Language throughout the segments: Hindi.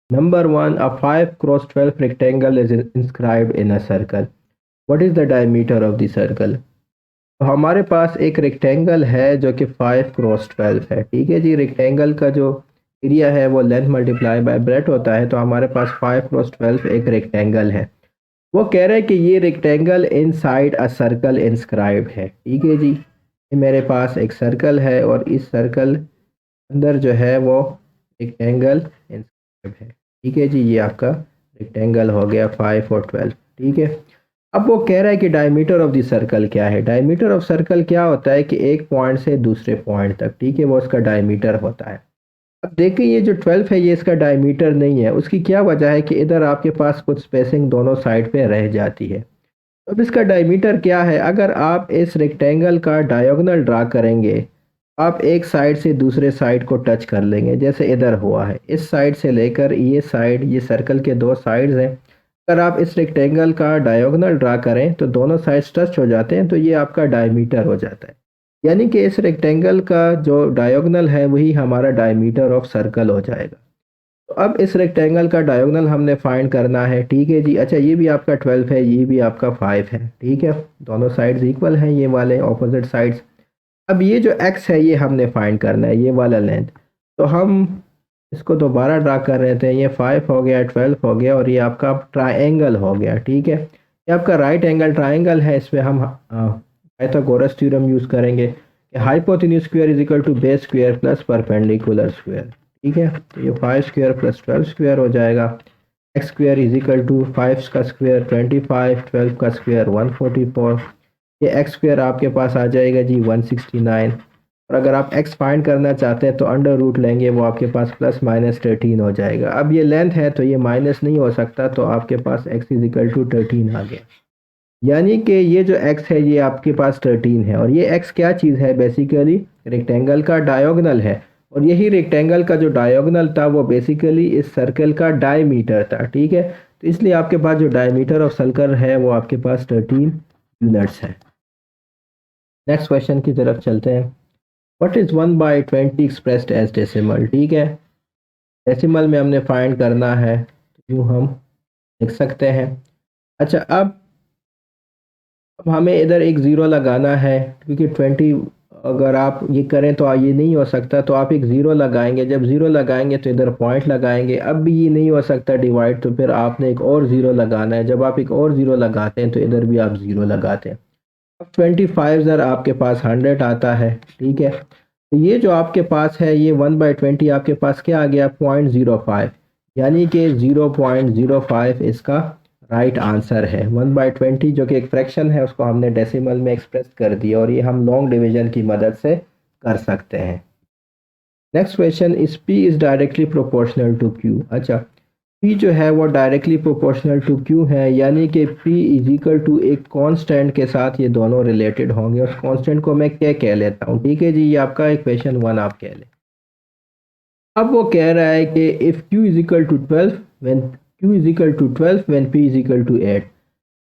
Number one, a 5 cross 12 rectangle is inscribed in a circle. What is the diameter of the circle? तो हमारे पास एक रेक्टेंगल है जो कि 5 क्रॉस 12 है। ठीक है जी, रेक्टेंगल का जो एरिया है वो लेंथ मल्टीप्लाई बाय ब्रेथ होता है। तो हमारे पास 5 क्रॉस 12 एक रेक्टेंगल है। वो कह रहे हैं कि ये rectangle inside a circle inscribed है। ठीक है जी, ये मेरे पास एक सर्कल है और इस सर्कल अंदर जो है वो रेक्टेंगल इंस्क्राइब है। ठीक है जी, ये आपका रेक्टेंगल हो गया 5 और 12। ठीक है, अब वो कह रहा है कि डायमीटर ऑफ द सर्कल क्या है। डायमीटर ऑफ सर्कल क्या होता है कि एक पॉइंट से दूसरे पॉइंट तक, ठीक है, वो उसका डायमीटर होता है। अब देखिए ये जो 12 है ये इसका डायमीटर नहीं है। उसकी क्या वजह है कि इधर आपके पास कुछ स्पेसिंग दोनों साइड पे रह जाती है। अब इसका डायमीटर क्या है, अगर आप इस रेक्टेंगल का डायगोनल ड्रा करेंगे, आप एक साइड से दूसरे साइड को टच कर लेंगे जैसे इधर हुआ है। इस साइड से लेकर ये साइड, ये सर्कल के दो साइड्स हैं। अगर आप इस रेक्टेंगल का डायगोनल ड्रा करें तो दोनों साइड्स टच हो जाते हैं, तो ये आपका डायमीटर हो जाता है। यानी कि इस रेक्टेंगल का जो डायगोनल है वही हमारा डायमीटर ऑफ सर्कल हो जाएगा। तो अब इस रेक्टेंगल का डायगोनल हमने फाइंड करना है। ठीक है जी, अच्छा ये भी आपका 12 है, ये भी आपका 5 है। ठीक है, दोनों साइड्स इक्वल हैं, ये वाले ऑपोजिट साइड्स। अब ये जो x है ये हमने फाइंड करना है, ये वाला लेंथ। तो हम इसको दोबारा ड्रा कर रहे थे। ये 5 हो गया, 12 हो गया और ये आपका ट्रायंगल हो गया। ठीक है, ये आपका राइट एंगल ट्रायंगल है। इसमें हम पाइथागोरस थ्योरम यूज़ करेंगे कि hypotenuse square is equal to base square plus perpendicular square. ठीक है, तो ये 5 स्क्वायर प्लस 12 स्क्वायर हो जाएगा। X square is equal to 5 का स्क्वायर 25, 12 का स्क्वायर 144। ये एक्स स्क्वायर आपके पास आ जाएगा जी 169। और अगर आप एक्स फाइंड करना चाहते हैं तो अंडर रूट लेंगे, वो आपके पास प्लस माइनस 13 हो जाएगा। अब ये लेंथ है तो ये माइनस नहीं हो सकता, तो आपके पास एक्स इज इक्वल टू 13 आ गया। यानी कि ये जो x है ये आपके पास 13 है। और ये x क्या चीज़ है, बेसिकली रेक्टेंगल का डायगोनल है। और यही रेक्टेंगल का जो डायगोनल था वो बेसिकली इस सर्कल का डायमीटर था। ठीक है, तो इसलिए आपके पास जो डायमीटर ऑफ सर्कल है वो आपके पास 13 यूनिट्स है। नेक्स्ट क्वेश्चन की तरफ चलते हैं। What is 1/20 expressed as decimal. ठीक है, डेसिमल में हमने फाइंड करना है, तो यूँ हम लिख सकते हैं। अच्छा, अब हमें इधर एक ज़ीरो लगाना है क्योंकि 20 अगर आप ये करें तो ये नहीं हो सकता, तो आप एक ज़ीरो लगाएंगे। जब ज़ीरो लगाएंगे तो इधर पॉइंट लगाएंगे। अब भी ये नहीं हो सकता डिवाइड, तो फिर आपने एक और ज़ीरो लगाना है। जब आप एक और ज़ीरो लगाते हैं तो इधर भी आप ज़ीरो लगाते हैं। अब 25 ज़र आपके पास 100 आता है। ठीक है, तो ये जो आपके पास है ये 1/20 आपके पास क्या आ गया, 0.05। यानी कि 0.05 इसका राइट आंसर है। 1/20 जो कि एक फ्रैक्शन है उसको हमने डेसिमल में एक्सप्रेस कर दिया और ये हम लॉन्ग डिवीजन की मदद से कर सकते हैं। Next question is p is directly proportional to q। अच्छा, p जो है वो डायरेक्टली प्रोपोर्शनल टू q है, यानी कि p इज इक्वल टू एक कांस्टेंट के साथ ये दोनों रिलेटेड होंगे। उस कांस्टेंट को मैं क्या कह लेता हूँ। ठीक है जी, ये आपका इक्वेशन 1 आप कह लें। अब वो कह रहा है कि if q is equal to 12 when q is equal to 12 when p is equal to 8।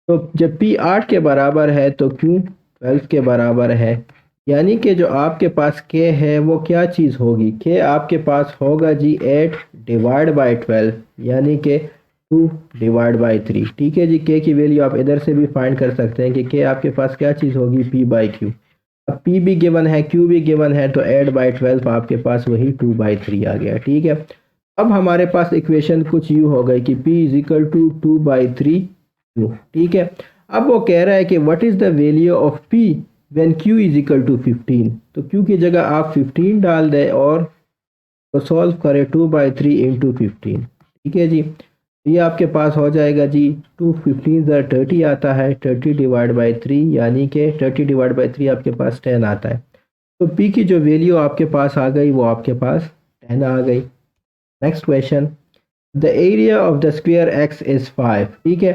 तो जब p 8 के बराबर है तो q 12 के बराबर है। यानी कि जो आपके पास k है वो क्या चीज़ होगी, k आपके पास होगा जी 8 डिवाइड बाई 12, यानी कि 2 डिवाइड बाई 3। ठीक है जी, k की वैल्यू आप इधर से भी फाइंड कर सकते हैं कि k आपके पास क्या चीज़ होगी, p बाई q। अब p भी गिवन है, q भी गिवन है, तो 8/12 आपके पास वही 2/3 आ गया। ठीक है, अब हमारे पास इक्वेशन कुछ यूँ हो गई कि p is equal to 2/3 q। ठीक है, अब वो कह रहा है कि what is the value of p when q is equal to 15। तो q की जगह आप 15 डाल दें और तो सॉल्व करें 2/3 इंटू 15। ठीक है जी, ये आपके पास हो जाएगा जी 2 15 ज़र 30 आता है, 30 डिवाइड बाई 3, यानी कि 30 डिवाइड बाई 3 आपके पास 10 आता है। तो p की जो वैल्यू आपके पास आ गई वो आपके पास 10 आ गई। Next question, the area of the square x is 5। ठीक है,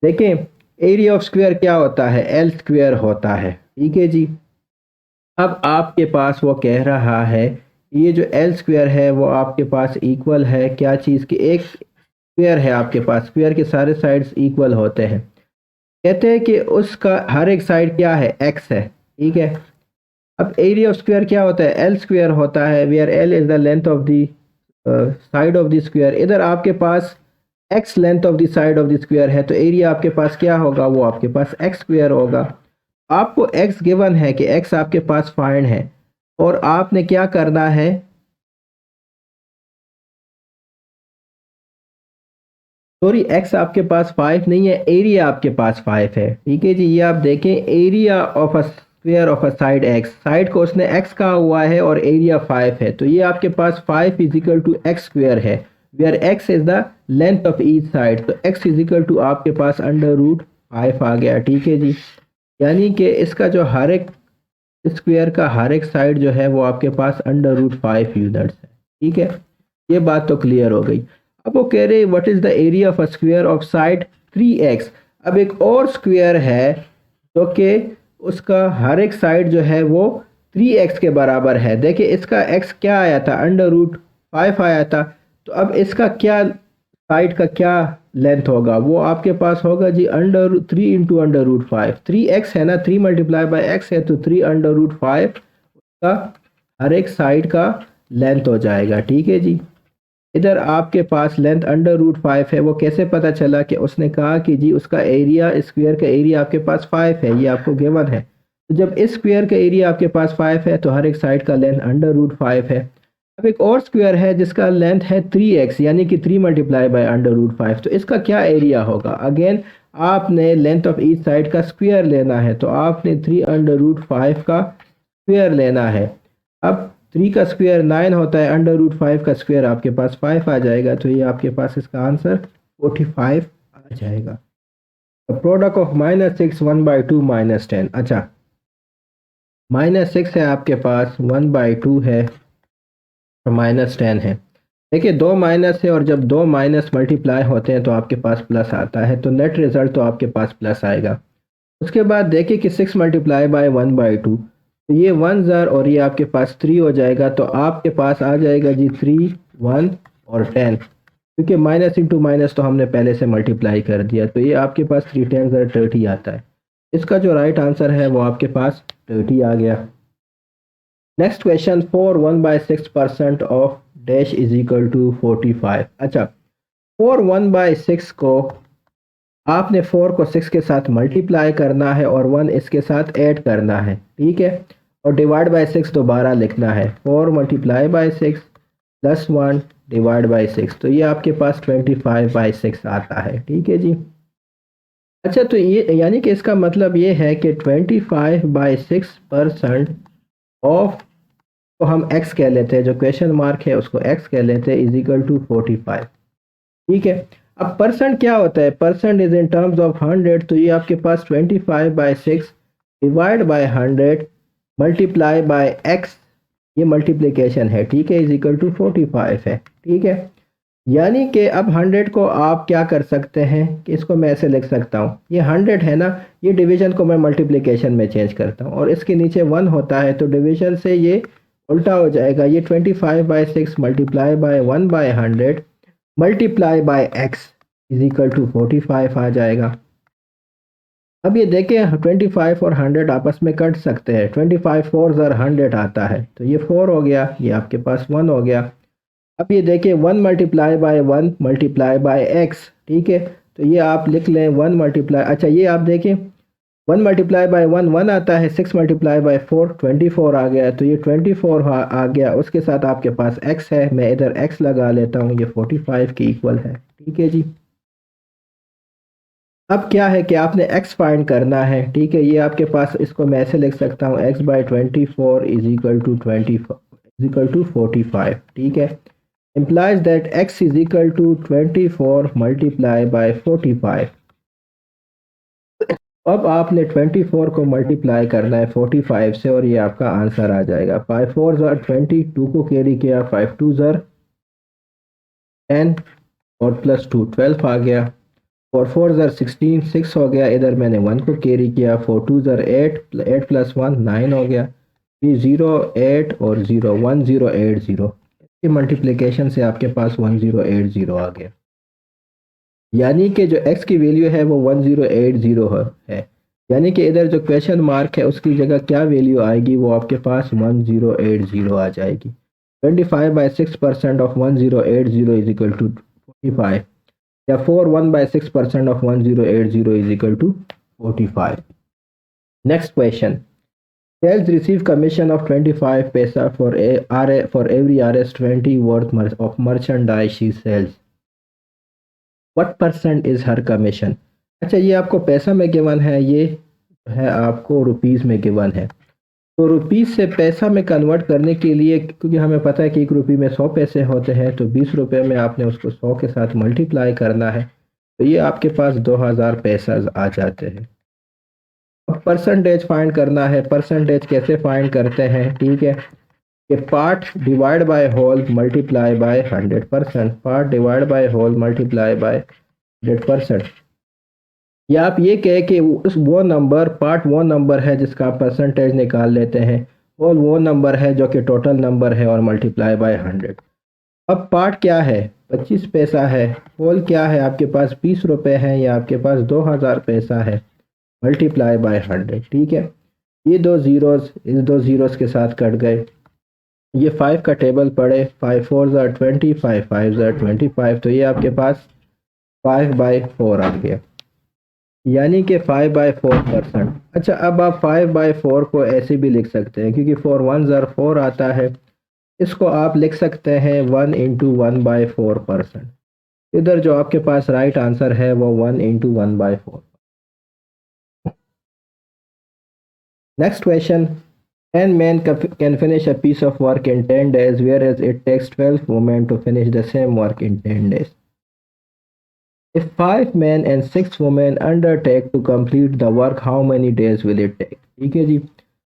देखें एरिया ऑफ स्क्वायर क्या होता है, एल स्क्वायर होता है। ठीक है जी, अब आपके पास वो कह रहा है ये जो एल स्क्वायर है वो आपके पास इक्वल है क्या चीज़ की, एक स्क्वायर है आपके पास, स्क्वायर के सारे साइड्स इक्वल होते हैं। कहते हैं कि उसका हर एक साइड क्या है, एक्स है। ठीक है, अब एरिया ऑफ स्क्वायर क्या होता है, एल स्क्वायर होता है, where L is the length of the side of the square, इधर आपके पास X length of the side of the square है, तो एरिया आपके पास क्या होगा, वो आपके पास एक्स स्क्वायर होगा। आपको एक्स गिवन है कि एक्स आपके पास फाइंड है, और आपने क्या करना है, सॉरी एक्स आपके पास 5 नहीं है, एरिया आपके पास 5 है। ठीक है जी, ये आप देखें, area of a square of a side x, side को उसने एक्स कहा हुआ है और एरिया 5 है, तो ये आपके पास 5 is equal to X square है, where X is the length of each side, तो एक्स इज इक्वल टू आपके पास अंडर रूट 5 आ गया। ठीक है जी, यानी कि इसका जो हर एक स्क्वायर का हर एक साइड जो है वो आपके पास अंडर रूट 5 यूनिट्स है। ठीक है, ये बात तो क्लियर हो गई। अब वो कह रहे what is the area of a square of side 3x। अब एक और स्क्वायर है जो कि उसका हर एक साइड जो है वो 3x के बराबर है। देखिए इसका x क्या आया था, अंडर रूट 5 आया था, तो अब इसका क्या साइड का क्या लेंथ होगा, वो आपके पास होगा जी under 3 into under root 5। 3x है ना, 3 मल्टीप्लाई बाई एक्स है, तो 3 अंडर रूट 5 का हर एक साइड का लेंथ हो जाएगा। ठीक है जी, इधर आपके पास लेंथ अंडर रूट 5 है, वो कैसे पता चला कि उसने कहा कि जी उसका एरिया, स्क्वायर का एरिया आपके पास 5 है, ये आपको गिवन है। तो जब इस स्क्वायर का एरिया आपके पास 5 है तो हर एक साइड का लेंथ अंडर रूट 5 है। अब एक और स्क्वायर है जिसका लेंथ है 3x, यानी कि 3 मल्टीप्लाई बाय अंडर रूट 5, तो इसका क्या एरिया होगा। अगेन आपने लेंथ ऑफ ईच साइड का स्क्वायर लेना है, तो आपने 3 अंडर रूट 5 का स्क्वायर लेना है। अब 3 का स्क्वायर 9 होता है, अंडर रूट 5 का स्क्वायर आपके पास 5 आ जाएगा, तो ये आपके पास इसका आंसर 45 आ जाएगा। Product of -6 1/2 -10। अच्छा, -6 है आपके पास, 1/2 है, -10 है। देखिए दो माइनस है, और जब दो माइनस मल्टीप्लाई होते हैं तो आपके पास प्लस आता है, तो नेट रिजल्ट तो आपके पास प्लस आएगा। उसके बाद देखिए कि 6 मल्टीप्लाई बाय 1/2, तो ये 1 ज़र और ये आपके पास 3 हो जाएगा, तो आपके पास आ जाएगा जी 3 1 और 10, क्योंकि माइनस इंटू माइनस तो हमने पहले से मल्टीप्लाई कर दिया, तो ये आपके पास 3 10 ज़र 30 आता है। इसका जो राइट आंसर है वो आपके पास 30 आ गया। Next question, 4 1/6% of dash is equal to 45। अच्छा, 4 1/6 को आपने 4 को 6 के साथ मल्टीप्लाई करना है और 1 इसके साथ ऐड करना है। ठीक है, और डिवाइड बाय 6 दोबारा लिखना है, 4 multiply bye 6 plus 1 divide by 6, तो ये आपके पास 25/6 आता है। ठीक है जी, अच्छा तो ये यानी कि इसका मतलब ये है कि 25/6% ऑफ, तो हम x कह लेते हैं, जो क्वेश्चन मार्क है उसको x कह लेते हैं, इज इक्वल टू 45। ठीक है, अब परसेंट क्या होता है, percent is in terms of 100, तो ये आपके पास 25/6 divide by 100 multiply by x, ये मल्टीप्लिकेशन है। ठीक है, इज इक्वल टू 45 है। ठीक है, यानी कि अब 100 को आप क्या कर सकते हैं कि इसको मैं ऐसे लिख सकता हूँ, ये 100 है ना, ये डिवीजन को मैं मल्टीप्लिकेशन में चेंज करता हूँ, और इसके नीचे 1 होता है, तो डिवीजन से ये उल्टा हो जाएगा, ये 25/6 multiply by 1/100 multiply by x is equal to 45 आ जाएगा। अब ये देखें 25 और 100 आपस में कट सकते हैं, 25 4 ज़र 100 आता है, तो ये 4 हो गया, ये आपके पास 1 हो गया। अब ये देखिए 1 multiply by 1 multiply by x। ठीक है, तो ये आप लिख लें 1 मल्टीप्लाई, अच्छा ये आप देखें 1 मल्टीप्लाई बाय 1 1 आता है, 6 मल्टीप्लाई बाय 4 24 आ गया, तो ये 24 आ गया, उसके साथ आपके पास x है, मैं इधर x लगा लेता हूँ, ये 45 के इक्वल है। ठीक है जी, अब क्या है कि आपने x फाइंड करना है। ठीक है, ये आपके पास, इसको मैं ऐसे लिख सकता हूँ, x/24 इज इक्वल टू 45। ठीक है, implies that x is equal to 24 multiply by 45। अब आपने 24 को मल्टीप्लाई करना है 45 से, और ये आपका आंसर आ जाएगा। 5 4 ज़र 20, 2 को कैरी किया, 5 2 ज़र 10 और प्लस 2 12 आ गया, और 4 ज़र 16 6 हो गया, इधर मैंने 1 को कैरी किया, 4 2 ज़र 8 8 प्लस 1 9 हो गया, ये 0 8 और 0 1080, इसकी मल्टीप्लिकेशन से आपके पास 1080 आ गया, यानी कि जो x की वैल्यू है वो 1080 है, यानी कि इधर जो क्वेश्चन मार्क है उसकी जगह क्या वैल्यू आएगी, वो आपके पास 1080 आ जाएगी। 25/6% of 1080 is equal to 45, या 41/6% of 1080 is equal to 45. Next question. Sales receive commission of 25 paisa for every Rs 20 worth of merchandise she sells. What percent is her commission? अच्छा, ये आपको पैसा में गिवन है, ये है आपको रुपीस में गिवन है। तो रुपीस से पैसा में कन्वर्ट करने के लिए, क्योंकि हमें पता है कि 1 रुपये में 100 पैसे होते हैं, तो 20 रुपये में आपने उसको 100 के साथ मल्टीप्लाई करना है, तो ये आपके पास 2000 पैसा आ जाते हैं। अब परसेंटेज फाइंड करना है। परसेंटेज कैसे फाइंड करते हैं? ठीक है, कि part divide by whole multiply by 100%, part divide by whole multiply by 100%। या आप ये कहे कि उस वो नंबर, पार्ट वो नंबर है जिसका आप परसेंटेज निकाल लेते हैं, होल वो नंबर है जो कि टोटल नंबर है, और मल्टीप्लाई बाय 100। अब पार्ट क्या है? 25 पैसा है। होल क्या है? आपके पास 20 रुपये हैं, या आपके पास 2000 पैसा है, मल्टीप्लाई बाय 100। ठीक है, ये दो ज़ीरोज़ इस दो ज़ीरोज़ के साथ कट गए। ये 5 का टेबल पढ़े, 5 4 ज़ा 20, 5 5 ज़ा 25, तो ये आपके पास 5/4 आ गया, यानी कि 5/4%। अच्छा, अब आप 5/4 को ऐसे भी लिख सकते हैं, क्योंकि 4 1 ज़ा 4 आता है, इसको आप लिख सकते हैं 1 इंटू 1/4%। इधर जो आपके पास राइट आंसर है वो 1 into 1/4। Next question. 10 men can finish a piece of work in 10 days, whereas it takes 12 women to finish the same work in 10 days. If 5 men and 6 women undertake to complete the work, how many days will it take? ठीक है जी,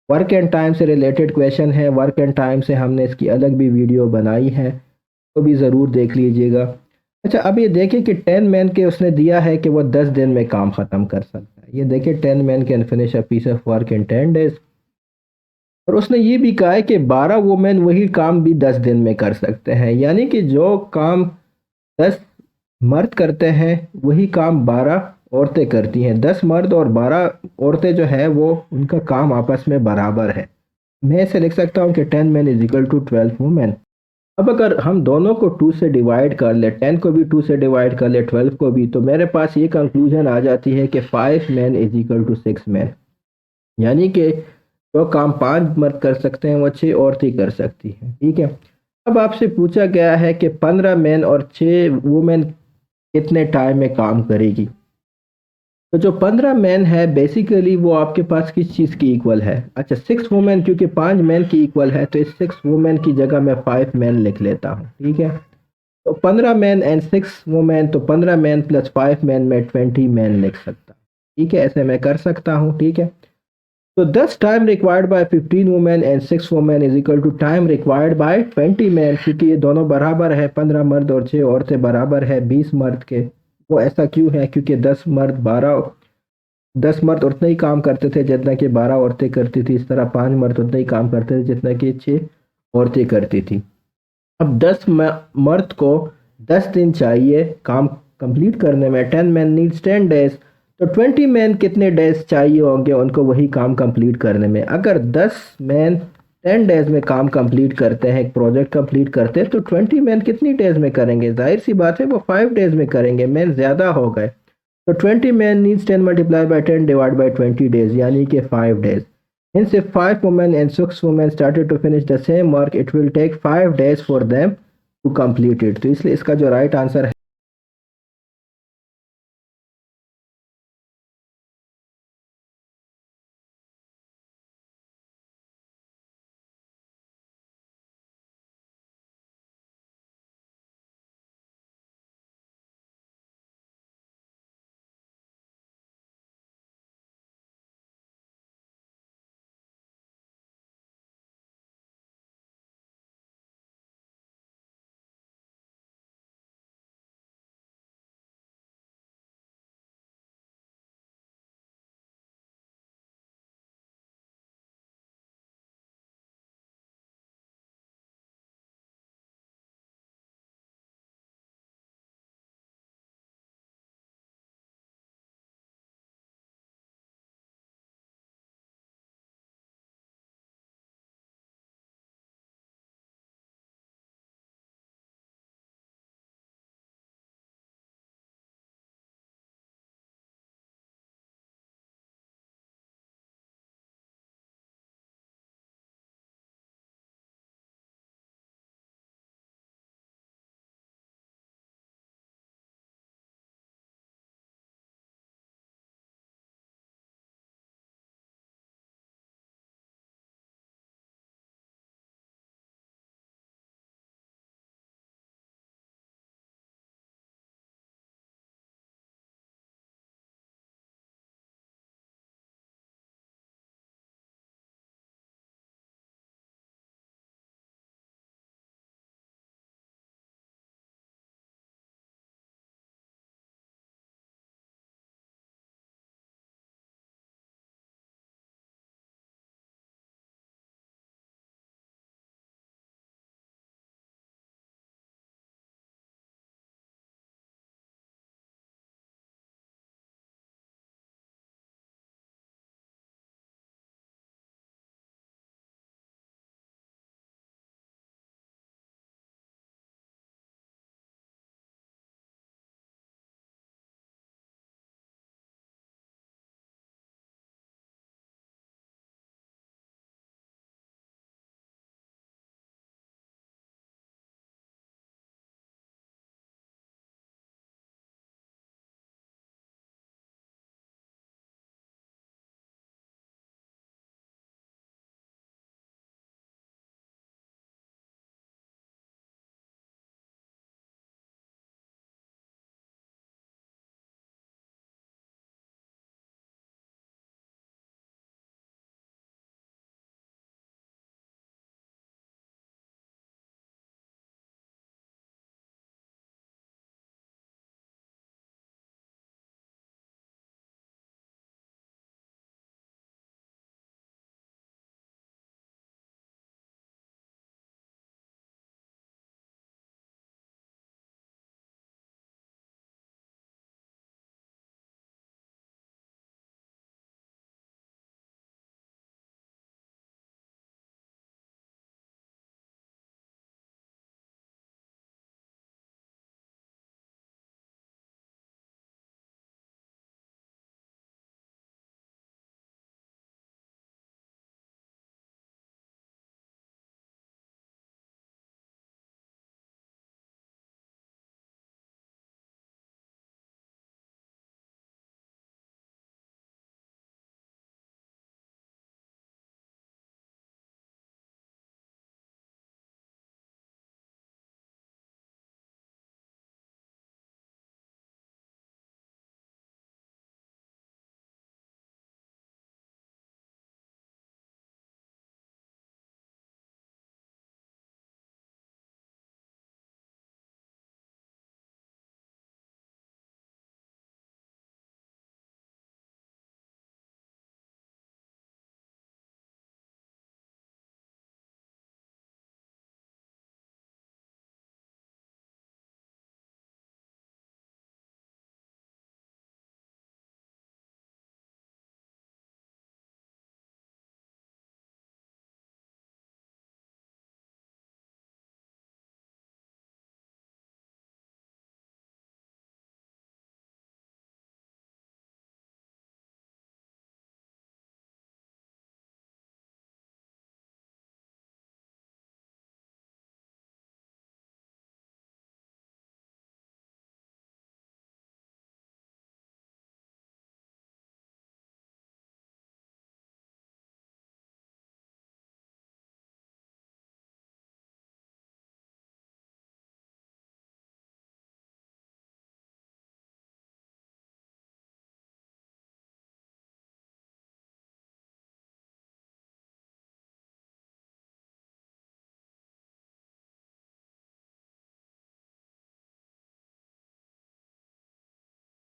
वर्क एंड टाइम से रिलेटेड क्वेश्चन है। वर्क एंड टाइम से हमने इसकी अलग भी वीडियो बनाई है, तो भी ज़रूर देख लीजिएगा। अच्छा, अब ये देखिए कि 10 मैन के उसने दिया है कि वो 10 दिन में काम ख़त्म कर सकता है। ये देखिए, 10 man can finish a piece of work in 10 days. और उसने ये भी कहा है कि 12 वुमेन वही काम भी 10 दिन में कर सकते हैं, यानी कि जो काम 10 मर्द करते हैं वही काम 12 औरतें करती हैं। 10 मर्द और 12 औरतें जो है वो उनका काम आपस में बराबर है। मैं इसे लिख सकता हूँ कि 10 man is equal to 12 women. अब अगर हम दोनों को 2 से डिवाइड कर ले, 10 को भी 2 से डिवाइड कर ले, 12 को भी, तो मेरे पास ये कंक्लूजन आ जाती है कि 5 man is equal to 6 man, यानी कि जो काम 5 मर्द कर सकते हैं वो 6 औरतें कर सकती हैं। ठीक है, अब आपसे पूछा गया है कि 15 मैन और 6 वुमेन कितने टाइम में काम करेगी। तो जो 15 मैन है बेसिकली वो आपके पास किस चीज़ की इक्वल है? अच्छा, 6 वुमेन, क्योंकि 5 मैन की इक्वल है, तो इस 6 वुमेन की जगह मैं 5 मैन लिख लेता हूँ। ठीक है, तो 15 मैन एंड 6 वुमेन, तो 15 मैन प्लस 5 मैन में 20 मैन लिख सकता हूँ। ठीक है, ऐसे मैं कर सकता हूँ। ठीक है, तो 10 time required by 15 women and 6 women is equal to time required by 20 man, क्योंकि ये दोनों बराबर है, 15 मर्द और 6 औरतें बराबर है 20 मर्द के। वो ऐसा क्यों है? क्योंकि 10 मर्द उतना ही काम करते थे जितना कि 12 औरतें करती थी, इस तरह 5 मर्द उतना ही काम करते थे जितना कि 6 औरतें करती थी। अब 10 मर्द को 10 दिन चाहिए काम कंप्लीट करने में, 10 मैन नीड्स 10 डेज, तो 20 मैन कितने डेज चाहिए होंगे उनको वही काम कंप्लीट करने में? अगर 10 मैन 10 डेज में काम कंप्लीट करते हैं, एक प्रोजेक्ट कंप्लीट करते हैं, तो 20 मैन कितनी डेज में करेंगे? जाहिर सी बात है वो 5 डेज में करेंगे, मैन ज़्यादा हो गए। तो 20 man needs 10 multiply by 10 divide by 20 days, यानी कि 5 days. Hence, if 5 women and 6 women started to finish the same work, it will take 5 days for them to complete it. तो इसलिए इसका जो राइट आंसर है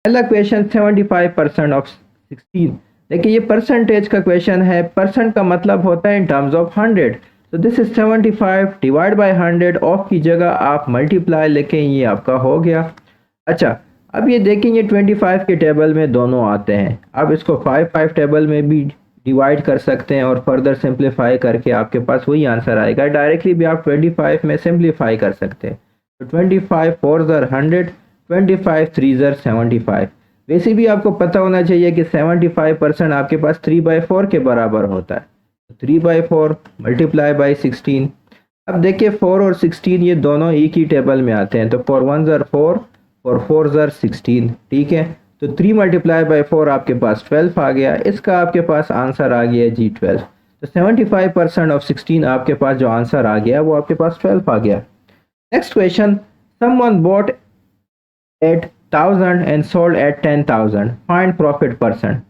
पहला क्वेश्चन 75% ऑफ 16। देखिए ये परसेंटेज का क्वेश्चन है, परसेंट का मतलब होता है इन टर्म्स ऑफ 100। तो this is 75 divide by 100, of की जगह आप मल्टीप्लाई लिखें, ये आपका हो गया। अच्छा, अब ये देखेंगे 25 के टेबल में दोनों आते हैं, आप इसको 5 टेबल में भी डिवाइड कर सकते हैं और फर्दर सिंप्लीफाई करके आपके पास वही आंसर आएगा। डायरेक्टली भी आप 25 में सिंप्लीफाई कर सकते हैं। तो 25 4 ज़र 100, 25 3 ज़र 75। वैसे भी आपको पता होना चाहिए कि 75% आपके पास 3/4 के बराबर होता है। 3/4 मल्टीप्लाई बाई 16। अब देखिए 4 और 16 ये दोनों एक ही टेबल में आते हैं, तो 4 1 ज़र 4 और 4 ज़र 16, ठीक है। तो 3 मल्टीप्लाई बाई 4 आपके पास 12 आ गया, इसका आपके पास आंसर आ गया जी 12। तो 75% ऑफ 16 आपके पास जो आंसर आ गया वो आपके पास 12 आ गया। Next question, someone bought at 1000 and sold at 10,000, find profit percent.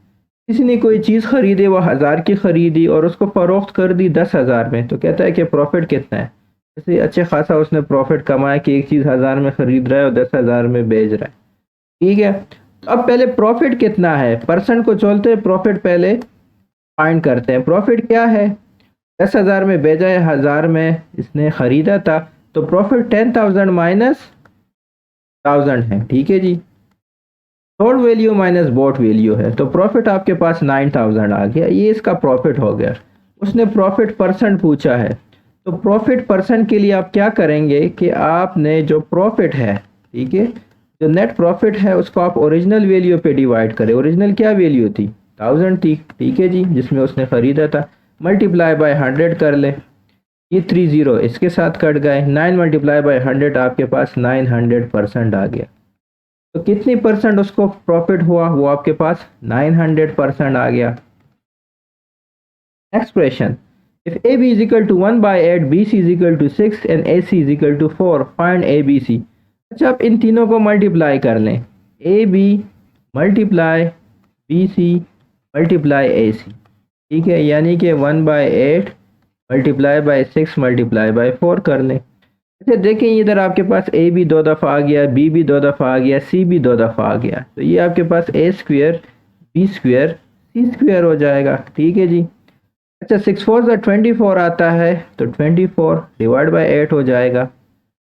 किसी ने कोई चीज़ खरीदी, वो 1000 की खरीदी और उसको फरोख्त कर दी 10,000 में, तो कहता है कि प्रॉफिट कितना है। जैसे अच्छे खासा उसने प्रॉफिट कमाया कि एक चीज़ 1000 में खरीद रहा है और 10,000 में बेच रहा है, ठीक है। अब पहले प्रॉफिट कितना है, परसेंट को चलते हैं, प्रॉफिट पहले फाइंड करते हैं। प्रॉफिट क्या है, 10,000 में बेचा है, 1000 में इसने खरीदा था, तो प्रॉफिट 10,000 माइनस 1000 है, ठीक है जी। Sold value minus bought value है, तो प्रॉफिट आपके पास 9000 आ गया, ये इसका प्रॉफिट हो गया। उसने प्रॉफिट परसेंट पूछा है, तो प्रॉफिट परसेंट के लिए आप क्या करेंगे कि आपने जो प्रॉफिट है, ठीक है, जो नेट प्रॉफिट है उसको आप ओरिजिनल वैल्यू पे डिवाइड करें। ओरिजिनल क्या वैल्यू थी, 1000 थी, ठीक है जी, जिसमें उसने ख़रीदा था। मल्टीप्लाई बाय 100 कर ले, ये 30 इसके साथ कट गए, 9 मल्टीप्लाई बाय 100 आपके पास 900% आ गया। तो कितनी परसेंट उसको प्रॉफिट हुआ, वो आपके पास 900% आ गया। Next question, if A B is equal to 1/8, B C is equal to 6 and A C is equal to 4, find A B C. अच्छा, आप इन तीनों को मल्टीप्लाई कर लें, A B multiply B C multiply A C, ठीक है, यानी कि 1/8 मल्टीप्लाई बाई 6 मल्टीप्लाई बाई 4 कर लें। अच्छा देखें, इधर आपके पास ए भी 2 दफ़ा आ गया, बी भी 2 दफ़ा आ गया, सी भी 2 दफ़ा आ गया, तो ये आपके पास ए square B square C square हो जाएगा, ठीक है जी। अच्छा 6 4 ज़ा 24 आता है, तो 24 डिवाइड बाई 8 हो जाएगा।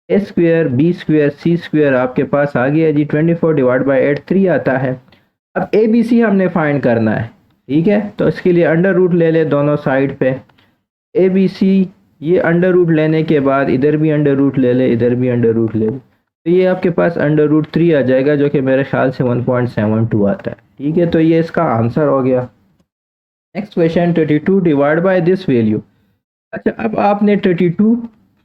ए square B square C square आपके पास आ गया जी, 24 डिवाइड बाई 8 3 आता है। अब ए बी सी हमने फाइंड करना है, ठीक है, तो इसके लिए अंडर रूट ले ले दोनों साइड पे। ए बी सी, ये अंडर रूट लेने के बाद इधर भी अंडर रूट ले ले, इधर भी अंडर रूट ले ले, तो ये आपके पास अंडर रूट 3 आ जाएगा, जो कि मेरे ख्याल से 1.72 आता है, ठीक है। तो ये इसका आंसर हो गया। Next question, 32 divide by this value. अच्छा, अब आपने 32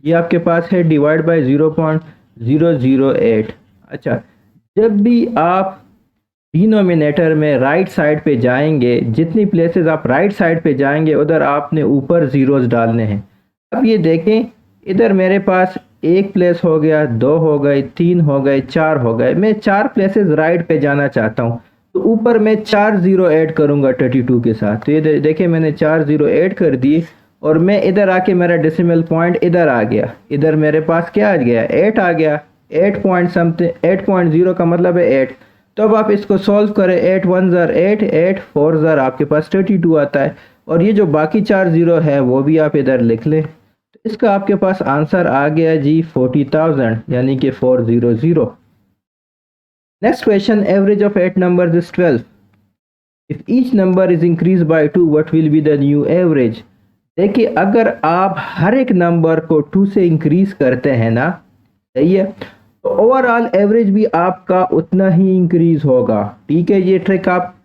ये आपके पास है डिवाइड बाय 0.008। अच्छा, जब भी आप डिनोमिनेटर में राइट साइड पे जाएंगे, जितनी प्लेसेस आप राइट साइड पे जाएंगे उधर आपने ऊपर ज़ीरोज़ डालने हैं। अब ये देखें, इधर मेरे पास एक प्लेस हो गया, 2 हो गए, 3 हो गए, 4 हो गए, मैं 4 प्लेसेस राइट पे जाना चाहता हूँ, तो ऊपर मैं 4 ज़ीरो ऐड करूँगा 32 के साथ। तो ये देखें, मैंने 4 ज़ीरो ऐड कर दिए और मैं इधर आके मेरा डेसिमल पॉइंट इधर आ गया, इधर मेरे पास क्या आ गया, 8 आ गया, 8 पॉइंट समथिंग, 8.0 का मतलब है 8। तो अब आप इसको सॉल्व करें, 8 1 ज़र 8, 8 4 ज़र आपके पास 32 आता है, और ये जो बाकी 4 ज़ीरो है वो भी आप इधर लिख लें। तो इसका आपके पास आंसर आ गया जी 40,000, यानी कि 400। Next question, average of 8 numbers is 12। If each number is increase by 2, what will be the new average. देखिए, अगर आप हर एक नंबर को 2 से इंक्रीज करते हैं ना, सही है, तो ओवरऑल एवरेज भी आपका उतना ही इंक्रीज होगा, ठीक है। ये ट्रिक आप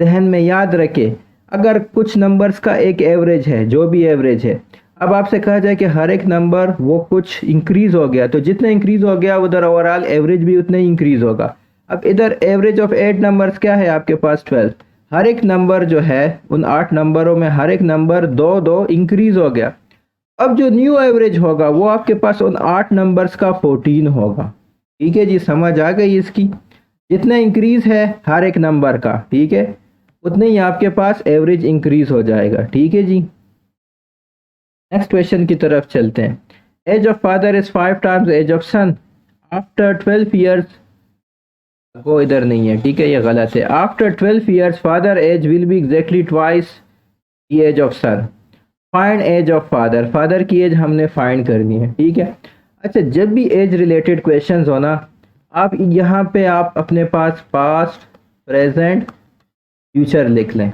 जहन में याद रखें। अगर कुछ नंबर्स का एक एवरेज है, जो भी एवरेज है, अब आपसे कहा जाए कि हर एक नंबर वो कुछ इंक्रीज हो गया, तो जितना इंक्रीज हो गया उधर ओवरऑल एवरेज भी उतना ही इंक्रीज होगा। अब इधर एवरेज ऑफ 8 नंबर्स क्या है आपके पास 12। हर एक नंबर जो है उन 8 नंबरों में हर एक नंबर 2 2 इंक्रीज हो गया। अब जो न्यू एवरेज होगा वो आपके पास उन 8 नंबर्स का 14 होगा, ठीक है जी। समझ आ गई इसकी, जितना इंक्रीज है हर एक नंबर का, ठीक है, उतने ही आपके पास एवरेज इंक्रीज हो जाएगा, ठीक है जी। नेक्स्ट क्वेश्चन की तरफ चलते हैं। Age of father is 5 times age of son after 12 years, वो इधर नहीं है, ठीक है, ये गलत है। After 12 years father age will be exactly twice the age of son. Find age of father, father की एज हमने फाइंड करनी है, ठीक है। अच्छा, जब भी एज रिलेटेड क्वेश्चंस हो ना, आप यहाँ पे आप अपने पास पास्ट, प्रेजेंट, फ्यूचर लिख लें।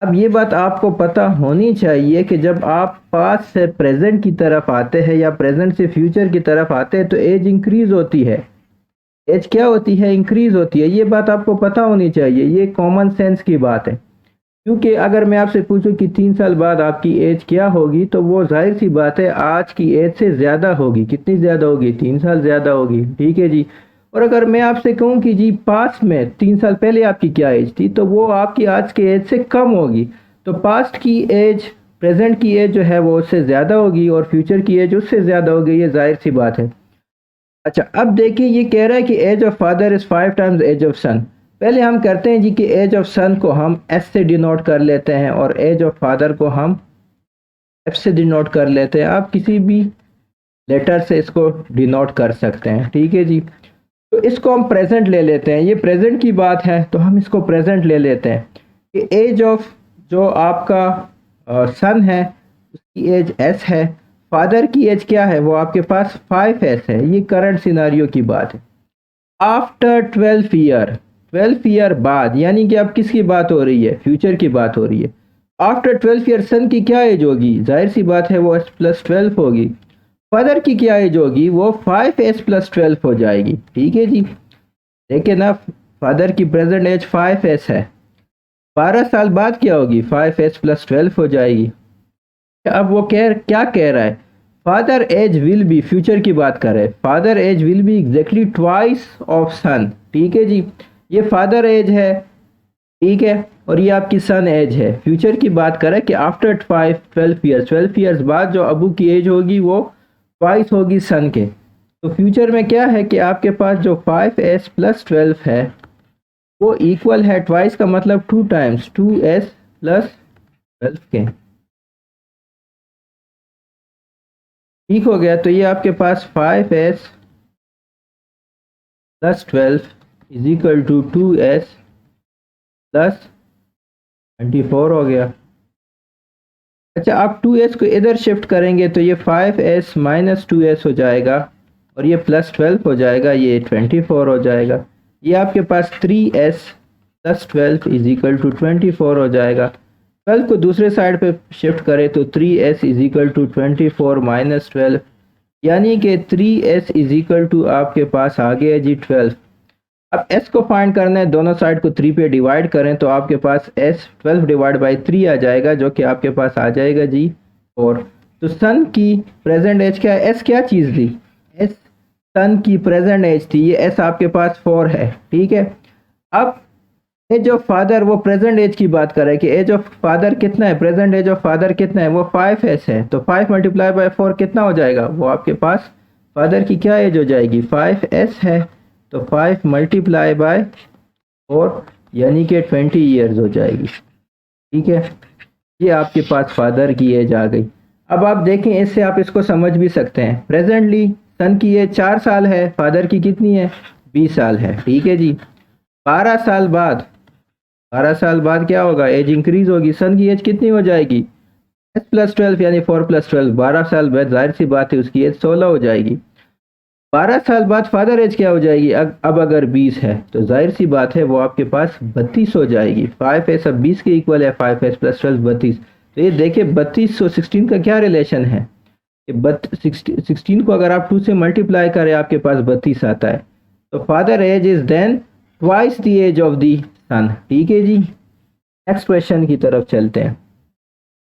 अब ये बात आपको पता होनी चाहिए कि जब आप पास्ट से प्रेजेंट की तरफ आते हैं या प्रेजेंट से फ्यूचर की तरफ आते हैं तो एज इंक्रीज होती है। एज क्या होती है? इंक्रीज होती है। ये बात आपको पता होनी चाहिए, ये कॉमन सेंस की बात है। क्योंकि अगर मैं आपसे पूछूं कि 3 साल बाद आपकी एज क्या होगी, तो वो जाहिर सी बात है आज की एज से ज़्यादा होगी। कितनी ज़्यादा होगी? 3 साल ज़्यादा होगी, ठीक है जी। और अगर मैं आपसे कहूं कि जी पास्ट में 3 साल पहले आपकी क्या एज थी, तो वो आपकी आज के एज से कम होगी। तो पास्ट की एज प्रेजेंट की एज जो है वो उससे ज़्यादा होगी और फ्यूचर की एज उससे ज़्यादा होगी, ये जाहिर सी बात है। अच्छा, अब देखिए ये कह रहा है कि age of father is 5 times age of son. पहले हम करते हैं जी कि एज ऑफ सन को हम एस से डिनोट कर लेते हैं और एज ऑफ फादर को हम एफ से डिनोट कर लेते हैं। आप किसी भी लेटर से इसको डिनोट कर सकते हैं, ठीक है जी। तो इसको हम प्रेजेंट ले लेते हैं, ये प्रेजेंट की बात है तो हम इसको प्रेजेंट ले लेते हैं कि एज ऑफ जो आपका सन है उसकी एज एस है, फादर की एज क्या है? वो आपके पास 5s है। ये करंट सिनारियो की बात है। आफ्टर 12 ईयर, 12 ईयर बाद, यानी कि अब किसकी बात हो रही है? फ्यूचर की बात हो रही है। आफ्टर 12 ईयर सन की क्या एज होगी? जाहिर सी बात है वो s+12 होगी। फादर की क्या एज होगी? वो 5s+12 हो जाएगी, ठीक है जी। देखिए ना, फादर की प्रेजेंट एज 5s है, 12 साल बाद क्या होगी? 5s+12 हो जाएगी। अब वो क्या कह रहा है? Father age will be, future की बात कर रहे हैं, father age will be exactly twice of son, ठीक है जी। ये फादर एज है, ठीक है, और ये आपकी सन एज है। फ्यूचर की बात करें कि आफ्टर 12 ईयर्स, 12 ईयर्स बाद जो अबू की एज होगी वो ट्वाइस होगी सन के। तो फ्यूचर में क्या है कि आपके पास जो 5s+12 है वो इक्वल है, ट्वाइस का मतलब 2 टाइम्स 2s+12 के, ठीक हो गया। तो ये आपके पास 5s+12 is equal to 2s+24 हो गया। अच्छा, आप 2s को इधर शिफ्ट करेंगे तो ये 5s-2s हो जाएगा और ये +12 हो जाएगा, ये 24 हो जाएगा। ये आपके पास 3s+12 इज इक्वल टू 24 हो जाएगा। 12 को दूसरे साइड पे शिफ्ट करें तो 3s इज इक्वल टू 24 - 12, यानी कि 3s इज इक्वल टू आपके पास आ गया जी 12। अब s को फाइंड करना है, दोनों साइड को 3 पे डिवाइड करें तो आपके पास s 12 डिवाइड बाई 3 आ जाएगा, जो कि आपके पास आ जाएगा जी 4। तो सन की प्रेजेंट एज क्या है? s क्या चीज़ थी? s सन की प्रेजेंट एज थी, ये s आपके पास 4 है, ठीक है। अब एज ऑफ फादर, वो प्रेजेंट एज की बात कर रहा है कि एज ऑफ फादर कितना है, प्रेजेंट एज ऑफ फादर कितना है? वो 5s है। तो 5 मल्टीप्लाई बाय 4 कितना हो जाएगा? वो आपके पास फादर की क्या एज हो जाएगी? 5s है। तो 5 मल्टीप्लाई बाय 4 यानी कि 20 ईयर्स हो जाएगी, ठीक है। ये आपके पास फादर की एज आ गई। अब आप देखें, इससे आप इसको समझ भी सकते हैं। प्रेजेंटली सन की एज 4 साल है, फादर की कितनी है? 20 साल है, ठीक है जी। 12 साल बाद, 12 साल बाद क्या होगा? एज इंक्रीज होगी, सन की एज कितनी हो जाएगी? s+12 यानी 4+12, 12 साल बाद जाहिर सी बात है उसकी एज 16 हो जाएगी। 12 साल बाद फादर एज क्या हो जाएगी? अब अगर 20 है तो जाहिर सी बात है वो आपके पास 32 हो जाएगी। 5s अब 20 के इक्वल है, 5s+12 32। तो ये देखिए 32 और 16 का क्या रिलेशन है? 16 को अगर आप 2 से मल्टीप्लाई करें आपके पास 32 आता है। तो father age is then twice the age of the son, ठीक है जी। नेक्स्ट क्वेश्चन की तरफ चलते हैं।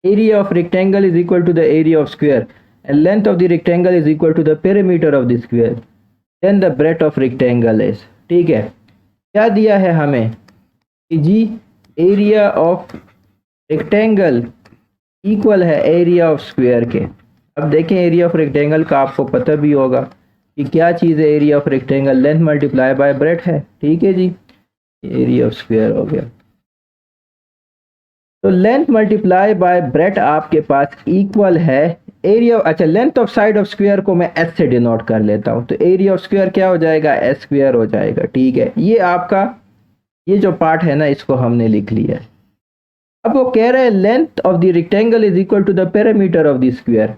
Area of rectangle is equal to the area of square and length of the rectangle is equal to the perimeter of the square, then the breadth of rectangle is, ठीक है। क्या दिया है हमें कि जी एरिया ऑफ रेक्टेंगल इक्वल है एरिया ऑफ स्क्वायर के। अब देखें, एरिया ऑफ रेक्टेंगल का आपको पता भी होगा कि क्या चीज़ है? Area of rectangle length multiply by breadth है, ठीक है जी। एरिया ऑफ स्क्वायर हो गया। तो लेंथ मल्टीप्लाई बाय ब्रेड्थ आपके पास इक्वल है एरिया, अच्छा length of side of square को मैं एस से डिनोट कर लेता हूँ, तो एरिया ऑफ स्क्वायर क्या हो जाएगा, एस स्क्वायर हो जाएगा। ठीक है, ये आपका ये जो पार्ट है ना इसको हमने लिख लिया है। अब वो कह रहा है length of the rectangle is equal to the perimeter of the square.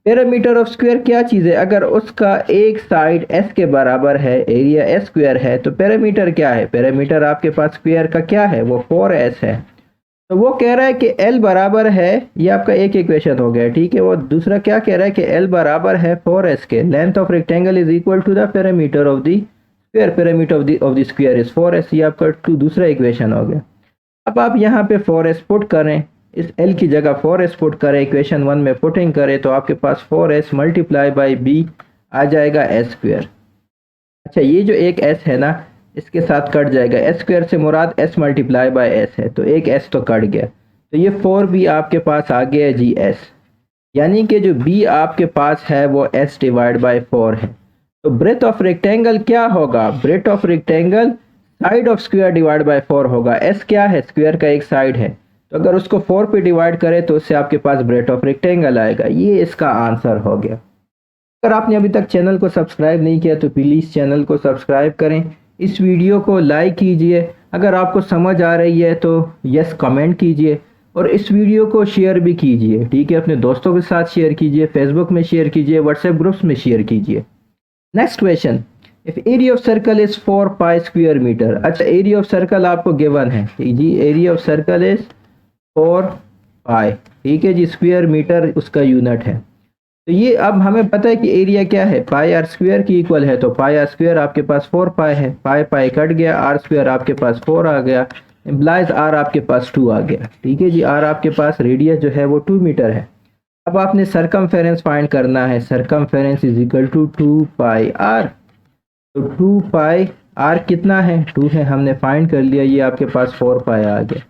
Perimeter of square क्या चीज़ है, अगर उसका एक साइड एस के बराबर है, एरिया एस स्क्वायर है, तो पेरीमीटर क्या है, पेरीमीटर आपके पास स्क्वायर का क्या है, वो 4s है। तो वो कह रहा है कि L बराबर है, ये आपका एक इक्वेशन हो गया। ठीक है, वो दूसरा क्या कह रहा है कि L बराबर है 4s के, length of rectangle is equal to the perimeter of the square, perimeter of the square is 4s, ये आपका दूसरा इक्वेशन हो गया। अब आप यहाँ पे 4s पुट करें, इस L की जगह 4s पुट करें, इक्वेशन 1 में पुटिंग करें तो आपके पास 4s मल्टीप्लाई बाई b आ जाएगा s स्क्वायर। अच्छा ये जो एक s है ना इसके साथ कट जाएगा, s स्क्वायर से मुराद s मल्टीप्लाई बाई s है, तो एक s तो कट गया, तो ये 4b आपके पास आ गया जी s, यानी कि जो b आपके पास है वो s डिवाइड बाई 4 है। तो ब्रेथ ऑफ रेक्टेंगल क्या होगा, breadth of rectangle side of square divide by 4 होगा। s क्या है, स्क्वायर का एक साइड है, तो अगर उसको 4 पे डिवाइड करें तो उससे आपके पास ब्रेथ ऑफ रेक्टेंगल आएगा। ये इसका आंसर हो गया। अगर आपने अभी तक चैनल को सब्सक्राइब नहीं किया तो प्लीज़ चैनल को सब्सक्राइब करें, इस वीडियो को लाइक कीजिए, अगर आपको समझ आ रही है तो यस कमेंट कीजिए और इस वीडियो को शेयर भी कीजिए। ठीक है, अपने दोस्तों के साथ शेयर कीजिए, फेसबुक में शेयर कीजिए, व्हाट्सएप ग्रुप्स में शेयर कीजिए। Next question, if area of circle is 4 pi square metre. अच्छा एरिया ऑफ सर्कल आपको गिवन है जी, area of circle is 4 pi, ठीक है जी, स्क्वायर मीटर उसका यूनिट है। तो ये अब हमें पता है कि एरिया क्या है, पाई आर स्क्वायर की इक्वल है, तो पाई आर स्क्वायर आपके पास 4 पाई है, पाई पाई कट गया, आर स्क्वायर आपके पास 4 आ गया, इम्प्लाइज आर आपके पास 2 आ गया। ठीक है जी, आर आपके पास रेडियस जो है वो 2 मीटर है। अब आपने सरकमफेरेंस फाइंड करना है, circumference is equal to 2 pi r, तो 2 पाई आर कितना है, 2 है, हमने फाइंड कर लिया, ये आपके पास 4 पाई आ गया,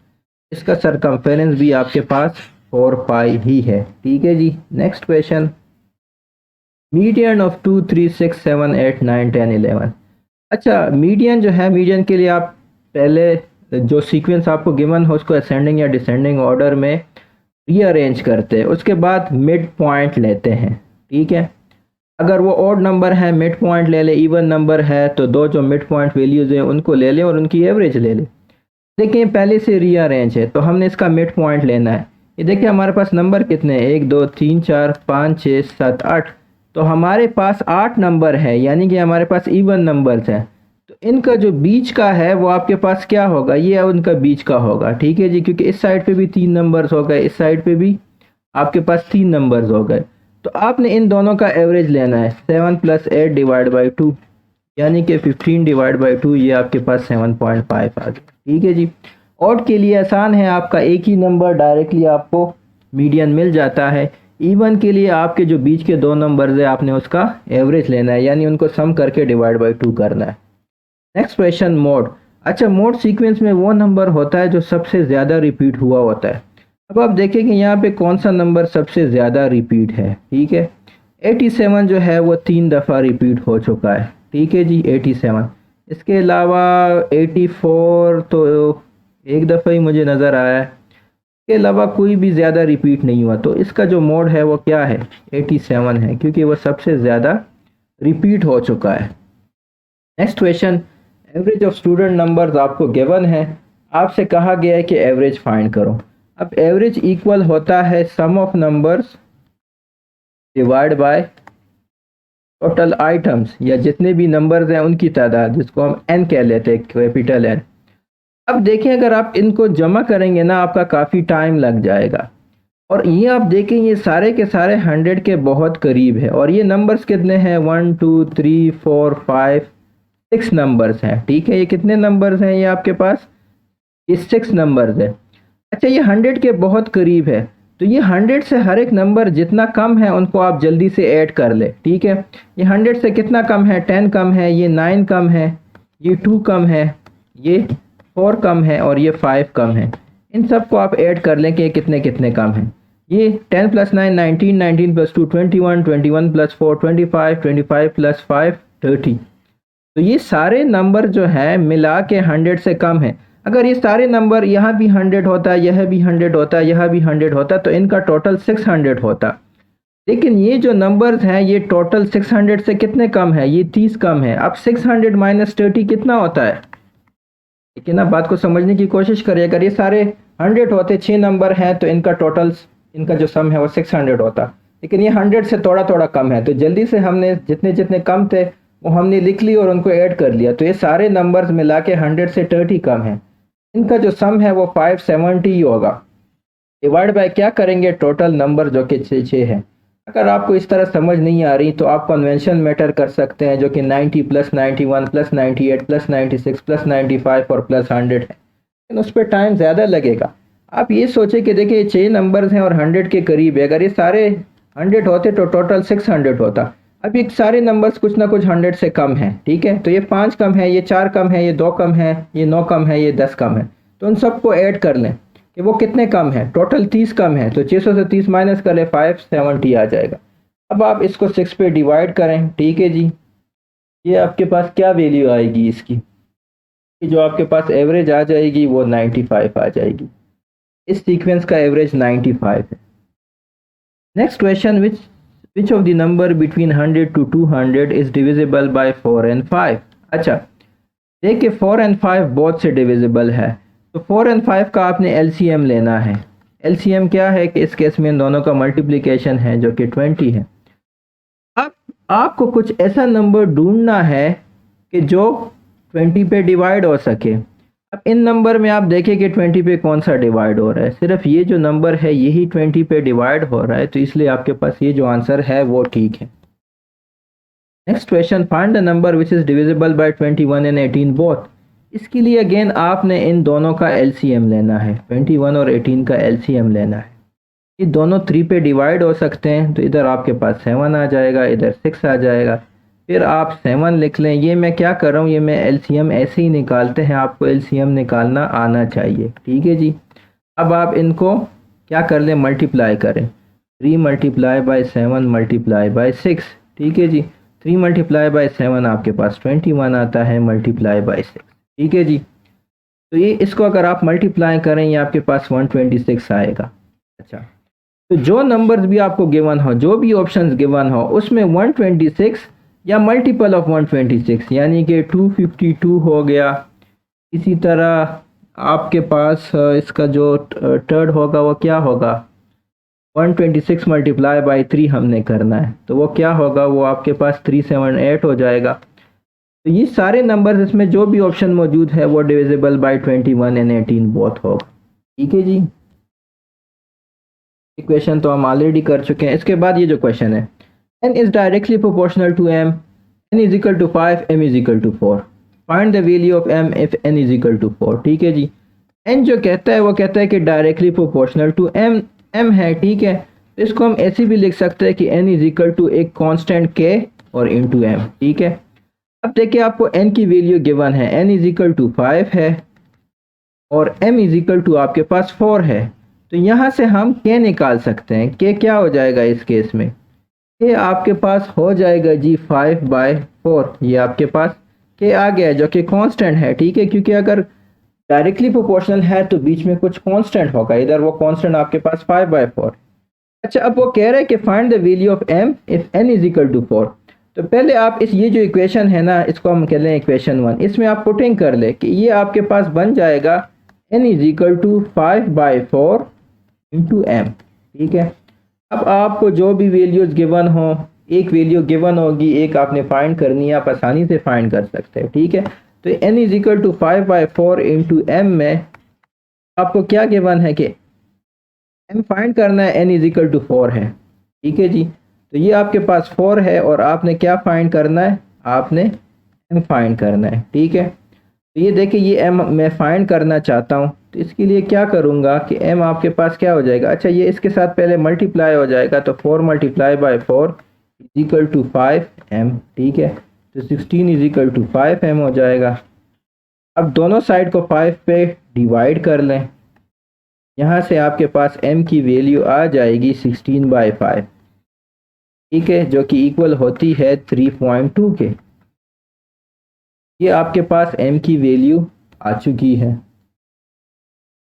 इसका सरकमफेरेंस भी आपके पास 4 पाई ही है। ठीक है जी, नेक्स्ट क्वेश्चन, मीडियन ऑफ 2 3 6 7 8 9 10 11। अच्छा मीडियन जो है, मीडियन के लिए आप पहले जो सीक्वेंस आपको गिवन हो उसको असेंडिंग या डिसेंडिंग ऑर्डर में रीअरेंज करते हैं, उसके बाद मिड पॉइंट लेते हैं। ठीक है, अगर वो ऑड नंबर है मिड पॉइंट ले ले, इवन नंबर है तो दो जो मिड पॉइंट वैल्यूज़ हैं उनको ले लें और उनकी एवरेज ले लें। देखिए पहले से रीअरेंज है तो हमने इसका मिड पॉइंट लेना है। ये देखिए हमारे पास नंबर कितने हैं, 1 2 3 4 5 6 7 8, तो हमारे पास 8 नंबर है, यानी कि हमारे पास इवन नंबर्स हैं। तो इनका जो बीच का है वो आपके पास क्या होगा, ये उनका बीच का होगा। ठीक है जी, क्योंकि इस साइड पे भी 3 नंबर्स हो गए, इस साइड पे भी आपके पास 3 नंबर्स हो गए, तो आपने इन दोनों का एवरेज लेना है। 7 + 8 डिवाइड बाई 2, यानी कि 15 डिवाइड बाई 2, ये आपके पास 7.5 आ गया। ठीक है जी, ऑड के लिए आसान है, आपका एक ही नंबर डायरेक्टली आपको मीडियन मिल जाता है। इवन के लिए आपके जो बीच के 2 नंबर्स है आपने उसका एवरेज लेना है, यानी उनको सम करके डिवाइड बाई 2 करना है। Next question, mode. अच्छा मोड सीक्वेंस में वो नंबर होता है जो सबसे ज़्यादा रिपीट हुआ होता है। अब आप देखें कि यहाँ पे कौन सा नंबर सबसे ज़्यादा रिपीट है। ठीक है, 87 जो है वो 3 दफ़ा रिपीट हो चुका है। ठीक है जी, 87, इसके अलावा 84 तो एक दफ़ा ही मुझे नज़र आया है, इसके अलावा कोई भी ज़्यादा रिपीट नहीं हुआ, तो इसका जो मोड है वो क्या है, 87 है, क्योंकि वो सबसे ज़्यादा रिपीट हो चुका है। Next question, average of student numbers आपको गिवन है, आपसे कहा गया है कि एवरेज फाइंड करो। अब एवरेज इक्वल होता है sum of numbers divide by total items, या जितने भी नंबर्स हैं उनकी तादाद, जिसको हम n कह लेते हैं, कैपिटल N। अब देखें अगर आप इनको जमा करेंगे ना आपका काफ़ी टाइम लग जाएगा, और ये आप देखें ये सारे के सारे 100 के बहुत करीब है, और ये नंबर्स कितने हैं, 1 2 3 4 5 6 नंबर्स हैं। ठीक है, ये कितने नंबर्स हैं, ये आपके पास ये 6 नंबर्स है। अच्छा ये 100 के बहुत करीब है, तो ये 100 से हर एक नंबर जितना कम है उनको आप जल्दी से ऐड कर ले। ठीक है, ये 100 से कितना कम है, 10 कम है, ये 9 कम है, ये 2 कम है, ये 4 कम है और ये 5 कम है। इन सब को आप ऐड कर लें कि कितने कितने कम हैं। ये 10 + 9 19, 19 + 2 21, 21 + 4 25, 25 + 5 30। तो ये सारे नंबर जो हैं मिला के 100 से कम है। अगर ये सारे नंबर यहाँ भी 100 होता, यह भी 100 होता, यह भी 100 होता, तो इनका टोटल 600 होता। लेकिन ये जो नंबर्स हैं ये टोटल 600 से कितने कम है, ये 30 कम है। अब 600 माइनस 30 कितना होता है, लेकिन आप बात को समझने की कोशिश करिए। अगर ये सारे 100 होते, 6 नंबर हैं, तो इनका टोटल, इनका जो सम है वो 600 होता, लेकिन ये 100 से थोड़ा थोड़ा कम है। तो जल्दी से हमने जितने जितने कम थे वो हमने लिख ली और उनको ऐड कर लिया, तो ये सारे नंबर्स मिला के 100 से 30 कम है। इनका जो सम है वो 570 होगा। डिवाइड बाय क्या करेंगे, टोटल नंबर जो कि 6 है। अगर आपको इस तरह समझ नहीं आ रही तो आप कन्वेंशन मेथड कर सकते हैं, जो कि 90 प्लस 91 प्लस 98 प्लस 96 प्लस 95 और प्लस 100 है, लेकिन उस पर टाइम ज़्यादा लगेगा। आप ये सोचे कि देखिए ये 6 नंबर्स हैं और 100 के करीब है, अगर ये सारे 100 होते तो टोटल 600 होता। अब ये सारे नंबर्स कुछ ना कुछ 100 से कम है, ठीक है। तो ये 5 कम है, ये 4 कम है, ये 2 कम है, ये 9 कम है, ये 10 कम है। तो उन सबको ऐड कर लें कि वो कितने कम है, टोटल 30 कम है। तो 600 से 30 माइनस कर ले, 570 आ जाएगा। अब आप इसको 6 पे डिवाइड करें, ठीक है जी। ये आपके पास क्या वैल्यू आएगी इसकी, जो आपके पास एवरेज आ जाएगी वो 95 आ जाएगी। इस सीक्वेंस का एवरेज 95 है। Next question, which of the number between 100 to 200 is divisible by 4 and 5। अच्छा, देखिए 4 and 5 बहुत से डिविजिबल है, तो 4 and 5 का आपने एलसीएम लेना है। एलसीएम क्या है कि इस केस में इन दोनों का मल्टीप्लिकेशन है जो कि 20 है। अब आपको कुछ ऐसा नंबर ढूंढना है कि जो 20 पे डिवाइड हो सके। अब इन नंबर में आप देखें कि 20 पे कौन सा डिवाइड हो रहा है, सिर्फ ये जो नंबर है यही 20 पे डिवाइड हो रहा है, तो इसलिए आपके पास ये जो आंसर है वो ठीक है। Next question, find the number which is divisible by 21 and 18 both. इसके लिए अगेन आपने इन दोनों का एलसीएम लेना है, 21 और 18 का एलसीएम लेना है। ये दोनों 3 पे डिवाइड हो सकते हैं, तो इधर आपके पास 7 आ जाएगा, इधर 6 आ जाएगा, फिर आप 7 लिख लें। ये मैं क्या कर रहा हूँ, ये मैं एलसीएम ऐसे ही निकालते हैं, आपको एलसीएम निकालना आना चाहिए, ठीक है जी। अब आप इनको क्या कर लें, मल्टीप्लाई करें। 3 मल्टीप्लाई बाय 7 मल्टीप्लाई बाय 6, ठीक है जी। 3 मल्टीप्लाई बाय 7 आपके पास 21 आता है, मल्टीप्लाई बाय 6, ठीक है जी। तो ये इसको अगर आप मल्टीप्लाई करें ये आपके पास 126 आएगा। अच्छा, तो जो नंबर्स भी आपको गिवन हो, जो भी ऑप्शंस गिवन हो, उसमें 126 या मल्टीपल ऑफ 126 यानी कि 252 हो गया। इसी तरह आपके पास इसका जो थर्ड होगा वो क्या होगा, 126 मल्टीप्लाई बाई 3 हमने करना है, तो वो क्या होगा, वो आपके पास 378 हो जाएगा। तो ये सारे नंबर्स इसमें जो भी ऑप्शन मौजूद है वो डिविजिबल बाई 21 and 18 बोथ होगा, ठीक है जी। इक्वेशन तो हम ऑलरेडी कर चुके हैं। इसके बाद ये जो क्वेश्चन है, n is directly proportional to m, n is equal to 5, m is equal to 4, find the value of m if n is equal to 4, ठीक है जी। n जो कहता है वो कहता है कि डायरेक्टली प्रोपोर्शनल टू m है, ठीक है। तो इसको हम ऐसे भी लिख सकते हैं कि n इज इक्वल टू एक कांस्टेंट k और इनटू m, ठीक है। अब देखिए आपको n की वैल्यू गिवन है, n इज इक्वल टू 5 है और m इज इक्वल टू आपके पास 4 है। तो यहाँ से हम k निकाल सकते हैं। k क्या हो जाएगा इस केस में, k आपके पास हो जाएगा जी 5/4। ये आपके पास k आ गया है जो कि कांस्टेंट है, ठीक है, क्योंकि अगर डायरेक्टली प्रोपोर्शनल है तो बीच में कुछ कांस्टेंट होगा, इधर वो कांस्टेंट आपके पास 5/4। अच्छा, अब वो कह रहा है कि find the value of m if n is equal to 4। तो पहले आप ये जो इक्वेशन है ना, इसको हम कह लें इक्वेशन 1, इसमें आप पुटिंग कर ले कि ये आपके पास बन जाएगा n is equal to 5/4 into m, ठीक है। अब आपको जो भी वैल्यूज गिवन हो, एक वैल्यू गिवन होगी, एक आपने फाइंड करनी है, आप आसानी से फाइंड कर सकते हो, ठीक है। तो n is equal to 5/4 into m में आपको क्या गिवन है कि m फाइंड करना है, n इज इक्वल टू 4 है, ठीक है जी। तो ये आपके पास 4 है और आपने क्या फाइंड करना है, आपने m फाइंड करना है, ठीक है। तो ये देखिए ये m मैं फाइंड करना चाहता हूँ, तो इसके लिए क्या करूँगा कि m आपके पास क्या हो जाएगा, अच्छा ये इसके साथ पहले मल्टीप्लाई हो जाएगा, तो 4 multiply by 4 is equal to 5m, ठीक है। तो 16 इज इक्वल टू 5m हो जाएगा। अब दोनों साइड को 5 पे डिवाइड कर लें, यहाँ से आपके पास m की वैल्यू आ जाएगी 16/5, ठीक है, जो कि इक्वल होती है 3.2 के। ये आपके पास m की वैल्यू आ चुकी है।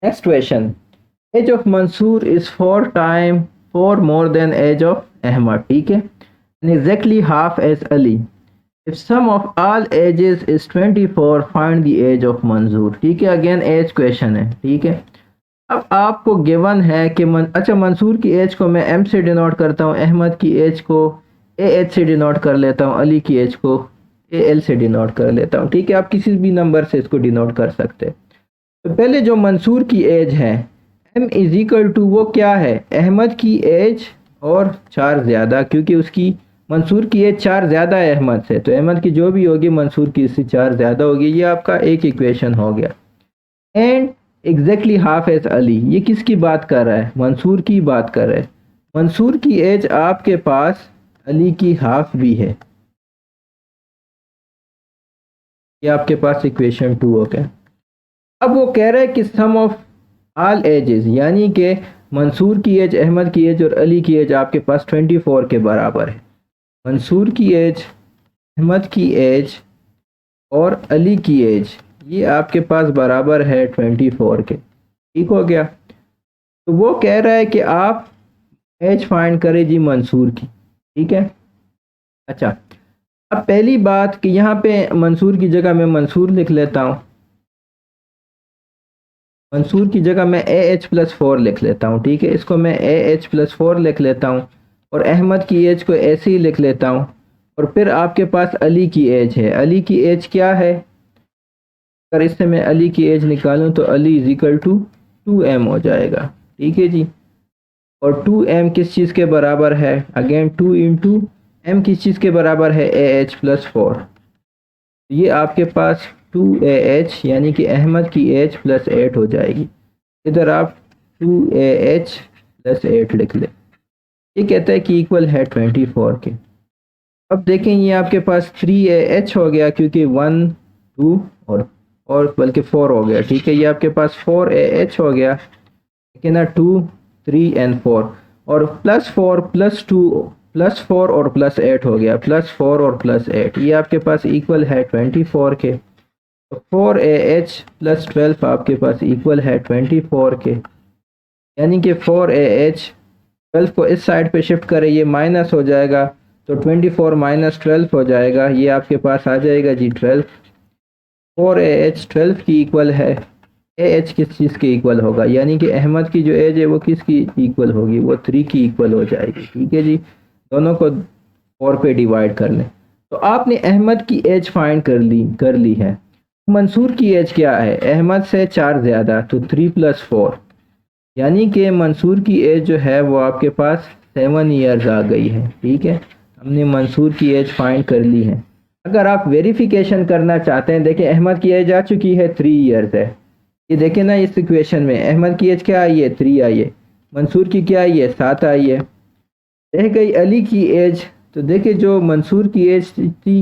Next question, age of Mansoor is 4 more than age of Ahmad, ठीक है, and exactly half as Ali. If sum of all ages is 24, find the age of Mansoor, ठीक है, अगेन एज क्वेश्चन है, ठीक है। अब आपको गिवन है कि अच्छा मंसूर की एज को मैं एम से डिनोट करता हूँ, अहमद की एज को ए एच से डिनोट कर लेता हूँ, अली की एज को ए एल से डिनोट कर लेता हूँ, ठीक है। आप किसी भी नंबर से इसको डिनोट कर सकते हैं। तो पहले जो मंसूर की एज है एम इज इक्वल टू वो क्या है, अहमद की एज और 4 ज़्यादा, क्योंकि उसकी मंसूर की एज 4 ज़्यादा है अहमद से, तो अहमद की जो भी होगी मंसूर की इससे 4 ज़्यादा होगी। ये आपका एक इक्वेशन हो गया। And exactly half age Ali, ये किसकी बात कर रहा है, मंसूर की बात कर रहा है। मंसूर की एज आपके पास अली की हाफ भी है। ये आपके पास इक्वेशन 2 हो गया। अब वो कह रहा है कि सम ऑफ ऑल एजेस, यानी कि मंसूर की एज, अहमद की एज और अली की एज आपके पास 24 के बराबर है। मंसूर की एज, अहमद की एज और अली की एज ये आपके पास बराबर है 24 के, ठीक हो गया। तो वो कह रहा है कि आप एज फाइंड करें जी मंसूर की, ठीक है। अच्छा, अब पहली बात कि यहाँ पे मंसूर की जगह मैं मंसूर लिख लेता हूँ, मंसूर की जगह मैं ए एच प्लस 4 लिख लेता हूँ, ठीक है। इसको मैं ए एच प्लस 4 लिख लेता हूँ और अहमद की एज को ऐसे ही लिख लेता हूँ। और फिर आपके पास अली की एज है, अली की एज क्या है, अगर इससे मैं अली की एज निकालूं तो Ali is equal to 2m हो जाएगा, ठीक है जी। और 2m किस चीज़ के बराबर है, अगेन 2 इंटू एम किस चीज़ के बराबर है, ए एच प्लस 4। ये आपके पास 2ah यानी कि अहमद की एज प्लस 8 हो जाएगी। इधर आप 2ah प्लस 8 लिख लें। ये कहता है कि इक्वल है 24 के। अब देखें ये आपके पास 3ah हो गया, क्योंकि 1 2 और बल्कि 4 हो गया, ठीक है। ये आपके पास 4ah हो गया, ठीक है ना, 2 3 एंड 4 और प्लस 4 प्लस 2 प्लस 4 और प्लस 8 हो गया, प्लस 4 और प्लस 8, ये आपके पास इक्वल है 24 के। तो 4ah प्लस 12 आपके पास इक्वल है 24 के, यानी कि 4ah 12 को इस साइड पे शिफ्ट करें, ये माइनस हो जाएगा, तो 24 माइनस 12 हो जाएगा, ये आपके पास आ जाएगा जी 12। 4ah 12 की इक्वल है, ah किस चीज़ के इक्वल होगा, यानी कि अहमद की जो एज है वो किसकी इक्वल होगी, वो 3 की इक्वल हो जाएगी, ठीक है जी। दोनों को 4 पे डिवाइड कर लें। तो आपने अहमद की एज फाइंड कर ली है। मंसूर की एज क्या है, अहमद से 4 ज़्यादा, तो 3 + 4, यानी कि मंसूर की एज जो है वो आपके पास 7 ईयर्स आ गई है, ठीक है। हमने मंसूर की एज फाइंड कर ली है। अगर आप वेरिफिकेशन करना चाहते हैं, देखें अहमद की एज आ चुकी है 3 ईयर्स है, ये देखें ना इस इक्वेशन में अहमद की एज क्या आई है 3 आई है, मंसूर की क्या आई है 7 आई है। रह गई अली की एज, तो देखें जो मंसूर की एज थी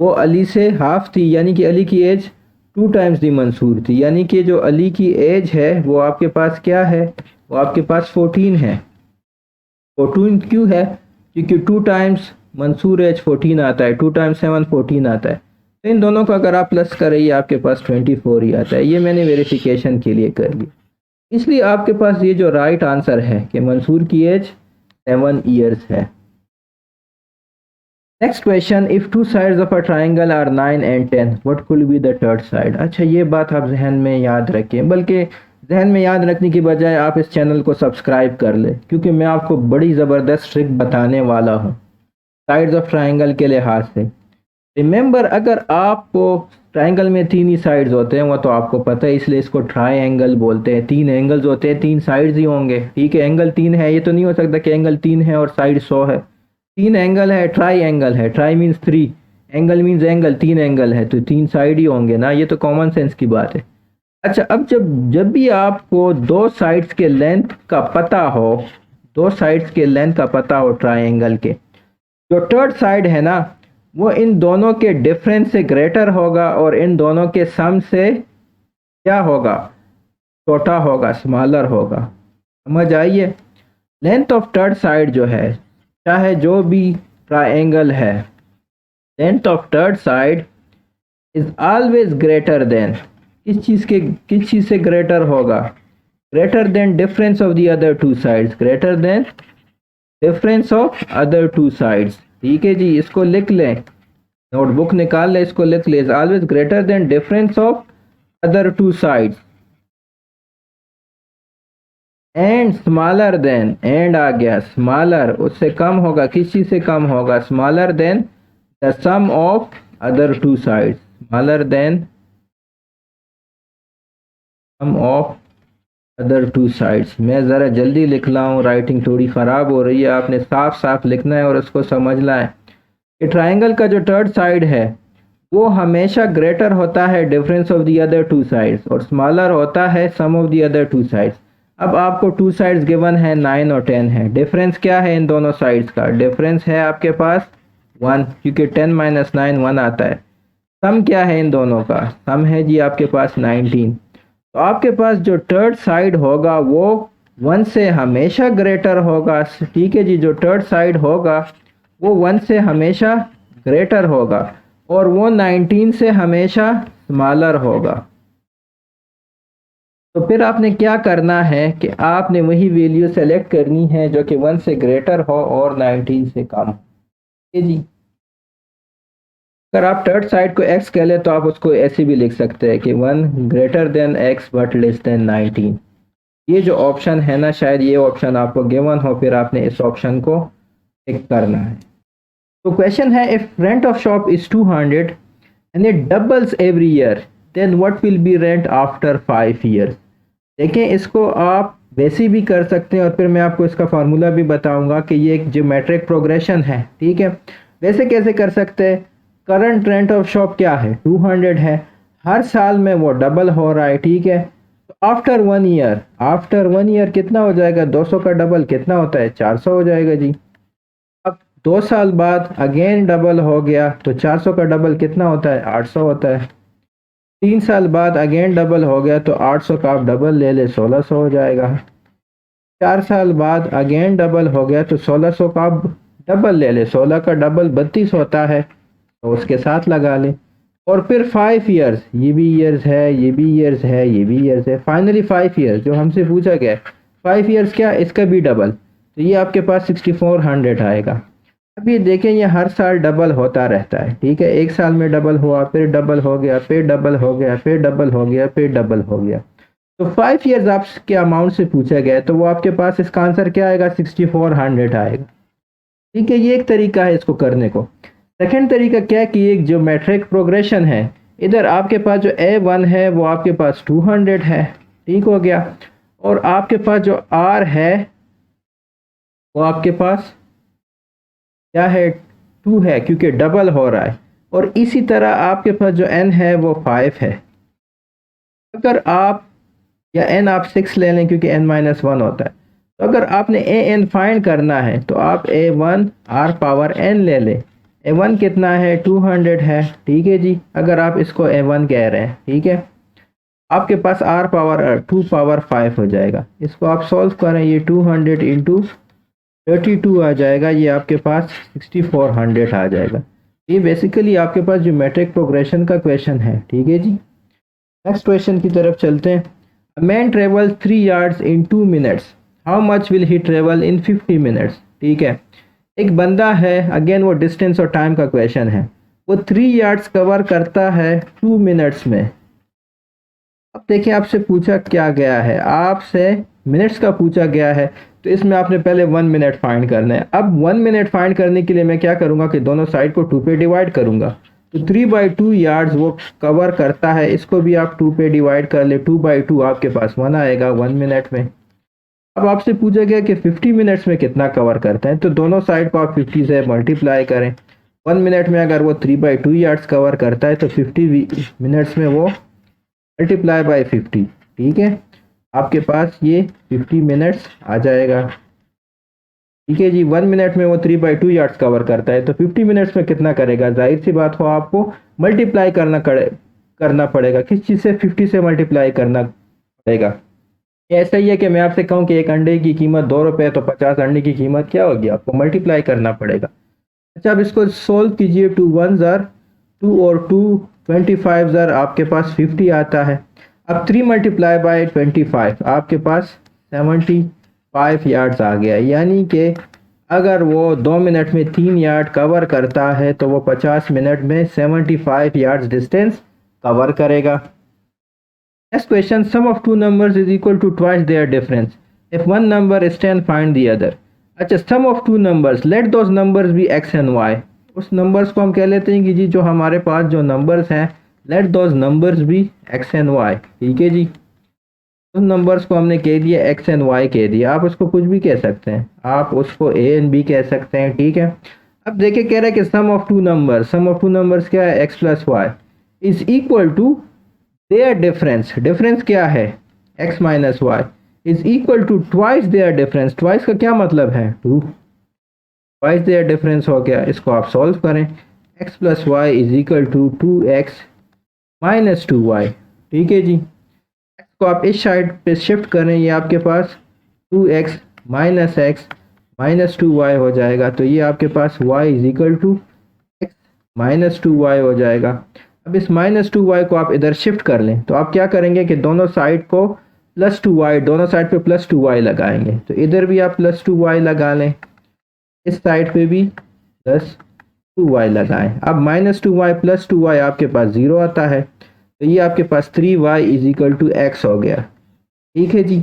वो अली से हाफ थी, यानी कि अली की एज 2 टाइम्स दी मंसूर थी, यानी कि जो अली की एज है वो आपके पास क्या है, वो आपके पास 14 है। 14 क्यों है, क्योंकि 2 टाइम्स मंसूर एज 14 आता है, 2 टाइम्स 7 14 आता है। तो इन दोनों को अगर आप प्लस करें ये आपके पास 24 ही आता है। ये मैंने वेरिफिकेशन के लिए कर लिया, इसलिए आपके पास ये जो राइट आंसर है कि मंसूर की एज 7 ईयर्स है। Next question, if two sides of a triangle are 9 and 10, what could be the third side. अच्छा, ये बात आप जहन में याद रखें, बल्कि जहन में याद रखने की बजाय आप इस चैनल को सब्सक्राइब कर लें, क्योंकि मैं आपको बड़ी ज़बरदस्त ट्रिक बताने वाला हूँ साइड्स ऑफ ट्राइंगल के लिहाज से। रिमेंबर, अगर आपको ट्राइंगल में 3 ही साइड्स होते हैं, वो तो आपको पता है, इसलिए इसको ट्राइंगल बोलते हैं। 3 एंगल्स होते हैं, 3 साइड्स ही होंगे, ठीक है। एंगल 3 है, ये तो नहीं हो सकता कि एंगल 3 है और साइड 100 है। 3 एंगल है, ट्राई एंगल है, try means 3, angle means angle, 3 angle है तो 3 साइड ही होंगे ना, ये तो कॉमन सेंस की बात है। अच्छा, अब जब भी आपको 2 साइड्स के लेंथ का पता हो, 2 साइड्स के लेंथ का पता हो ट्राइंगल के, जो थर्ड साइड है ना वो इन दोनों के डिफरेंस से ग्रेटर होगा और इन दोनों के सम से क्या होगा, छोटा होगा, स्मॉलर होगा। समझ आइए, लेंथ ऑफ थर्ड साइड जो है, चाहे जो भी ट्राइंगल है, length of third side is always greater then, किस चीज़ से ग्रेटर होगा, greater than difference of the other 2 sides, greater than difference of other two sides. ठीक है जी, इसको लिख लें, नोटबुक निकाल लें, इसको लिख लें, is always greater than difference of other two sides and smaller than, and आ गया स्मॉलर, उससे कम होगा, किस चीज से कम होगा, smaller than the sum of other two sides, smaller than sum of other two sides. मैं ज़रा जल्दी लिख रहा हूँ, राइटिंग थोड़ी ख़राब हो रही है, आपने साफ साफ लिखना है और उसको समझना है कि ट्राइंगल का जो थर्ड साइड है वो हमेशा ग्रेटर होता है difference of the other two sides और स्मॉलर होता है sum of the other two sides. अब आपको टू साइड्स गिवन है 9 और 10 है, डिफरेंस क्या है इन दोनों साइड्स का, डिफरेंस है आपके पास 1, क्योंकि 10 माइनस 9 1 आता है। सम क्या है इन दोनों का, सम है जी आपके पास 19। तो आपके पास जो थर्ड साइड होगा वो 1 से हमेशा ग्रेटर होगा। ठीक है जी, जो थर्ड साइड होगा वो 1 से हमेशा ग्रेटर होगा और वो 19 से हमेशा स्मॉलर होगा। तो फिर आपने क्या करना है कि आपने वही वैल्यू सेलेक्ट करनी है जो कि 1 से ग्रेटर हो और 19 से कम। ठीक है जी, अगर आप थर्ड साइड को x कह लें तो आप उसको ऐसे भी लिख सकते हैं कि 1 greater than x but less than 19। ये जो ऑप्शन है ना, शायद ये ऑप्शन आपको गिवन हो, फिर आपने इस ऑप्शन को टिक करना है। तो क्वेश्चन है, if rent of shop is 200 and it doubles every year then what will be rent after 5 years. देखें, इसको आप वैसे भी कर सकते हैं और फिर मैं आपको इसका फार्मूला भी बताऊंगा कि ये एक ज्योमेट्रिक प्रोग्रेशन है। ठीक है, वैसे कैसे कर सकते हैं, करंट रेंट ऑफ शॉप क्या है 200 है, हर साल में वो डबल हो रहा है। ठीक है, तो आफ्टर 1 ईयर, आफ्टर 1 ईयर कितना हो जाएगा, 200 का डबल कितना होता है 400 हो जाएगा जी। अब 2 साल बाद अगेन डबल हो गया तो 400 का डबल कितना होता है 800 होता है। 3 साल बाद अगेन डबल हो गया तो 800 का आप डबल ले ले 1600 हो जाएगा। 4 साल बाद अगेन डबल हो गया तो 1600 का आप डबल ले ले, 16 का डबल 32 होता है तो उसके साथ लगा लें। और फिर 5 ईयर्स, ये भी ईयर्स है, ये भी ईयर्स है, ये भी ईयर्स है, फाइनली 5 ईयर्स जो हमसे पूछा गया 5 ईयर्स क्या, इसका भी डबल, तो ये आपके पास 6400 आएगा। अब ये देखें, ये हर साल डबल होता रहता है। ठीक है, एक साल में डबल हुआ, फिर डबल हो गया, फिर डबल हो गया, फिर डबल हो गया, फिर डबल हो गया। तो 5 ईयर्स आपके अमाउंट से पूछा गया है तो वो आपके पास इसका आंसर क्या आएगा 6400 आएगा। ठीक है, ये एक तरीका है इसको करने को। सेकेंड तरीका क्या कि एक ज्योमेट्रिक प्रोग्रेशन है, इधर आपके पास जो A1 है वो आपके पास 200 है। ठीक हो गया, और आपके पास जो R है वो आपके पास क्या है 2 है क्योंकि डबल हो रहा है, और इसी तरह आपके पास जो N है वो 5 है। अगर आप, या N आप 6 ले लें क्योंकि N-1 होता है, तो अगर आपने AN फाइंड करना है तो आप A1 R पावर N ले लें। A1 कितना है 200 है। ठीक है जी, अगर आप इसको A1 कह रहे हैं, ठीक है, आपके पास R पावर 2 पावर 5 हो जाएगा। इसको आप सॉल्व करें, ये 200 इंटू 32 आ जाएगा, ये आपके पास 6400 आ जाएगा। ये बेसिकली आपके पास ज्योमेट्रिक प्रोग्रेशन का क्वेश्चन है। ठीक है जी, नेक्स्ट क्वेश्चन की तरफ चलते हैं। A man travels 3 yards in 2 minutes. How much will he travel in 50 minutes? ठीक है, एक बंदा है, अगेन वो डिस्टेंस और टाइम का क्वेश्चन है, वो 3 यार्ड्स कवर करता है 2 मिनट्स में। अब देखिए, आपसे पूछा क्या गया है, आपसे मिनट्स का पूछा गया है, तो इसमें आपने पहले 1 मिनट फाइंड करना है। अब 1 मिनट फाइंड करने के लिए मैं क्या करूँगा कि दोनों साइड को 2 पे डिवाइड करूँगा, तो 3/2 यार्ड्स वो कवर करता है, इसको भी आप 2 पे डिवाइड कर ले, 2/2 आपके पास 1 आएगा 1 मिनट में। अब आपसे पूछा गया कि 50 मिनट्स में कितना कवर करते हैं, तो दोनों साइड को आप 50 से मल्टीप्लाई करें। 1 मिनट में अगर वो 3/2 यार्ड्स कवर करता है तो 50 मिनट्स में वो मल्टीप्लाई बाय 50। ठीक है, आपके पास ये 50 मिनट्स आ जाएगा। ठीक है जी, 1 मिनट में वो 3/2 यार्ड्स कवर करता है तो 50 मिनट्स में कितना करेगा, जाहिर सी बात हो आपको मल्टीप्लाई करना पड़ेगा, किस चीज़ से, 50 से मल्टीप्लाई करना पड़ेगा। ऐसा ही है कि मैं आपसे कहूँ कि एक अंडे की कीमत 2 रुपये, तो 50 अंडे की कीमत क्या होगी, आपको मल्टीप्लाई करना पड़ेगा। अच्छा, अब इसको सोल्व कीजिए, 2 1 ज़र 2 और 2 25 ज़र आपके पास 50 आता है। अब 3 मल्टीप्लाई बाय 25 आपके पास 75 यार्ड्स आ गया, यानी कि अगर वो 2 मिनट में 3 यार्ड कवर करता है तो वो 50 मिनट में 75 यार्ड्स डिस्टेंस कवर करेगा। Next question, sum of two numbers is equal to twice their difference, if one number is 10 find the other. अच्छा, sum of two numbers, let those numbers be x and Y. उस नंबर्स को हम कह लेते हैं कि जी जो हमारे पास जो नंबर्स हैं, let those numbers be x and y. ठीक है जी, उन नंबर्स को हमने कह दिया एक्स एंड वाई कह दिया। आप उसको कुछ भी कह सकते हैं, आप उसको ए एंड बी कह सकते हैं। ठीक है, अब देखिए कह रहा है कि sum of two numbers, sum of two numbers क्या है, X plus Y is equal to their difference. Difference क्या है, X minus Y is equal to twice their difference. Twice का क्या मतलब है, टू। ट्वाइस देयर डिफरेंस हो गया, इसको आप सॉल्व करें। X plus Y is equal to 2x minus 2y। ठीक है जी, एक्स को आप इस साइड पे शिफ्ट करें, ये आपके पास 2x minus x minus 2y हो जाएगा। तो ये आपके पास y is equal to x minus 2y हो जाएगा। अब इस माइनस 2y को आप इधर शिफ्ट कर लें, तो आप क्या करेंगे कि दोनों साइड को प्लस 2y, दोनों साइड पे प्लस 2y लगाएंगे। तो इधर भी आप प्लस 2y लगा लें, इस साइड पे भी प्लस 2y लगाएं। अब माइनस 2y प्लस 2y आपके पास 0 आता है, तो ये आपके पास 3y is equal to x हो गया। ठीक है जी,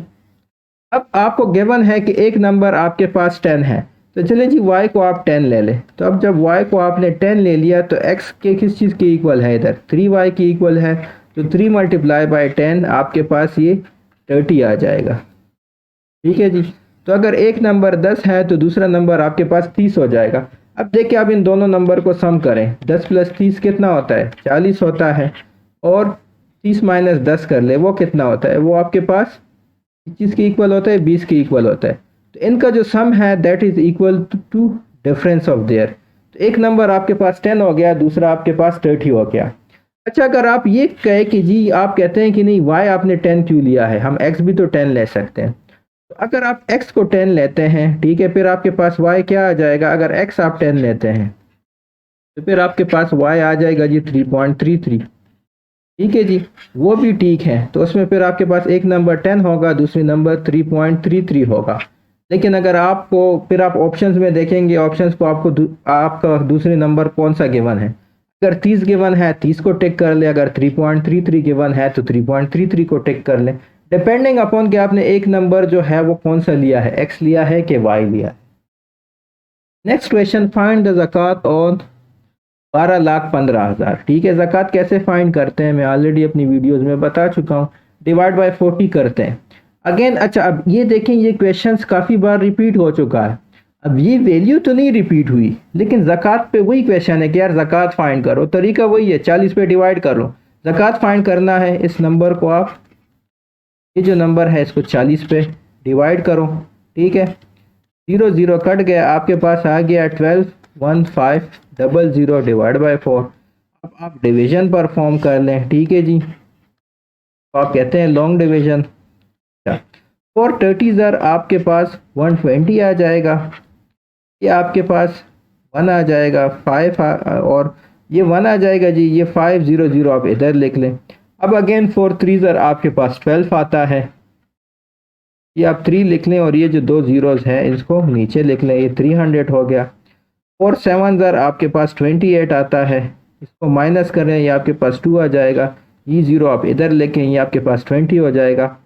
अब आपको गिवन है कि एक नंबर आपके पास 10 है, तो चले जी y को आप 10 ले लें। तो अब जब y को आपने 10 ले लिया तो x के किस चीज़ के इक्वल है, इधर 3y की इक्वल है। तो 3 मल्टीप्लाई बाई 10 आपके पास ये 30 आ जाएगा। ठीक है जी, तो अगर एक नंबर 10 है तो दूसरा नंबर आपके पास 30 हो जाएगा। अब देखिए आप इन दोनों नंबर को सम करें, 10 प्लस 30 कितना होता है, 40 होता है। और 30 माइनस 10 कर ले, वो कितना होता है, वो आपके पास 25 के इक्वल होता है, 20 के इक्वल होता है। तो इनका जो सम है that is equal to difference of their. तो एक नंबर आपके पास 10 हो गया, दूसरा आपके पास 30 हो गया। अच्छा, अगर आप ये कहे कि जी आप कहते हैं कि नहीं y आपने 10 क्यों लिया है, हम x भी तो 10 ले सकते हैं। तो अगर आप x को 10 लेते हैं, ठीक है, फिर आपके पास y क्या आ जाएगा, अगर x आप 10 लेते हैं तो फिर आपके पास y आ जाएगा जी 3.33। ठीक है जी, वो भी ठीक है। तो उसमें फिर आपके पास एक नंबर 10 होगा, दूसरी नंबर 3.33 होगा। लेकिन अगर आपको फिर आप ऑप्शंस में देखेंगे, ऑप्शंस को आपका दूसरे नंबर कौन सा गिवन है। अगर 30 गिवन है 30 को टिक कर ले, अगर 3.33 गिवन है तो 3.33 को टिक कर ले, डिपेंडिंग अपॉन कि आपने एक नंबर जो है वो कौन सा लिया है, x लिया है कि y लिया है। नेक्स्ट क्वेश्चन, फाइंड द ज़कात ऑन 12,15,000। ठीक है, ज़कात कैसे फाइंड करते हैं मैं ऑलरेडी अपनी वीडियोस में बता चुका हूँ। डिवाइड बाय 40 करते हैं अगेन। अच्छा, अब ये देखें, ये क्वेश्चंस काफ़ी बार रिपीट हो चुका है। अब ये वैल्यू तो नहीं रिपीट हुई, लेकिन ज़कात पे वही क्वेश्चन है कि यार ज़कात फाइंड करो। तरीका वही है, 40 पे डिवाइड कर लो। ज़कात फाइंड करना है, इस नंबर को आप, ये जो नंबर है इसको 40 पे डिवाइड करो। ठीक है, 0 0 कट गया, आपके पास आ गया 12,15,000 डिवाइड बाय 4। अब आप डिवीजन परफॉर्म कर लें। ठीक है जी, तो आप कहते हैं लॉन्ग डिवीजन। फॉर 30,000 आपके पास 120 आ जाएगा, ये आपके पास 1 आ जाएगा, 5 और ये 1 आ जाएगा जी, ये 500 आप इधर लिख लें। अब अगेन फॉर 3,000 आपके पास 12 आता है, ये आप 3 लिख लें और ये जो 2 जीरोज़ हैं इसको नीचे लिख लें, ये 300 हो गया। और 7,000 आपके पास 28 आता है, इसको माइनस करें, ये आपके पास 2 आ जाएगा। ये 0 आप इधर लेके, ये आपके पास 20 हो जाएगा।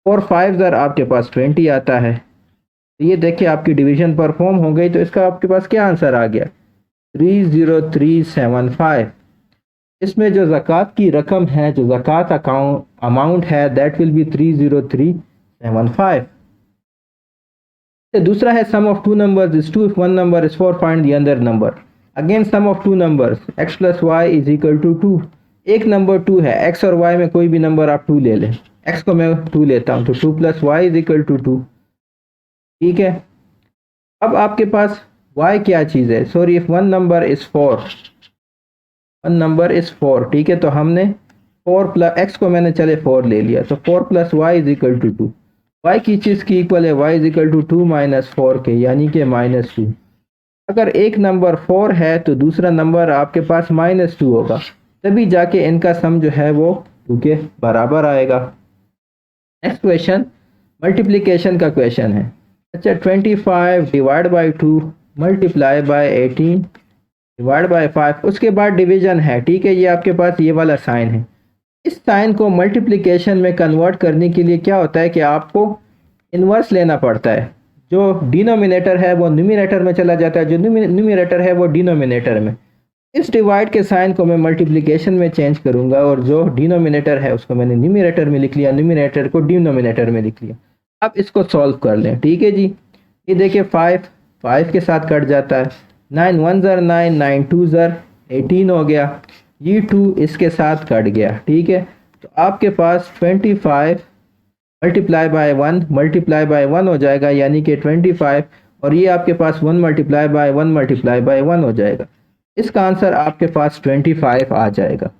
और 5,000 आपके पास 20 आता है। तो ये देखिए आपकी डिवीजन परफॉर्म हो गई। तो इसका आपके पास क्या आंसर आ गया, 30375। इसमें जो ज़कात की रकम है, जो ज़कात अमाउंट है, दैट विल बी 30375। दूसरा है sum of two numbers is 2 if one number is 4 find the other number. Again sum of two numbers x plus Y is equal to 2। एक नंबर 2 है, x और y में कोई भी नंबर आप 2 ले लें। x को मैं 2 लेता हूँ, तो 2 plus Y is equal to 2। ठीक है, अब आपके पास y क्या चीज़ है, sorry, if one number is 4, one number is 4। ठीक है, तो हमने 4 प्लस x को मैंने चले 4 ले लिया, तो 4 plus Y is equal to 2। y की चीज़ की इक्वल है, y is equal to 2 minus 4 के, यानी कि -2। अगर एक नंबर 4 है तो दूसरा नंबर आपके पास -2 होगा, तभी जाके इनका सम जो है वो 2 के बराबर आएगा। नेक्स्ट क्वेश्चन मल्टीप्लिकेशन का क्वेश्चन है। अच्छा 25 divide by 2 multiply by 18 divide by 5, उसके बाद डिवीजन है। ठीक है, ये आपके पास ये वाला साइन है। इस साइन को मल्टीप्लिकेशन में कन्वर्ट करने के लिए क्या होता है कि आपको इन्वर्स लेना पड़ता है। जो डिनोमिनेटर है वो न्यूमरेटर में चला जाता है, जो न्यूमरेटर है वो डिनोमिनेटर में। इस डिवाइड के साइन को मैं मल्टीप्लिकेशन में चेंज करूंगा और जो डिनोमिनेटर है उसको मैंने न्यूमरेटर में लिख लिया, न्यूमरेटर को डिनोमिनेटर में लिख लिया। अब इसको सॉल्व कर लें। ठीक है जी, ये देखिए 5 के साथ कट जाता है, 9 1 ज़र 9, 9 2 ज़र 18 हो गया, ये 2 इसके साथ कट गया। ठीक है, तो आपके पास 25 मल्टीप्लाई बाय 1 मल्टीप्लाई बाय 1 हो जाएगा, यानी कि 25, और ये आपके पास 1 मल्टीप्लाई बाय 1 मल्टीप्लाई बाय 1 हो जाएगा। इसका आंसर आपके पास 25 आ जाएगा।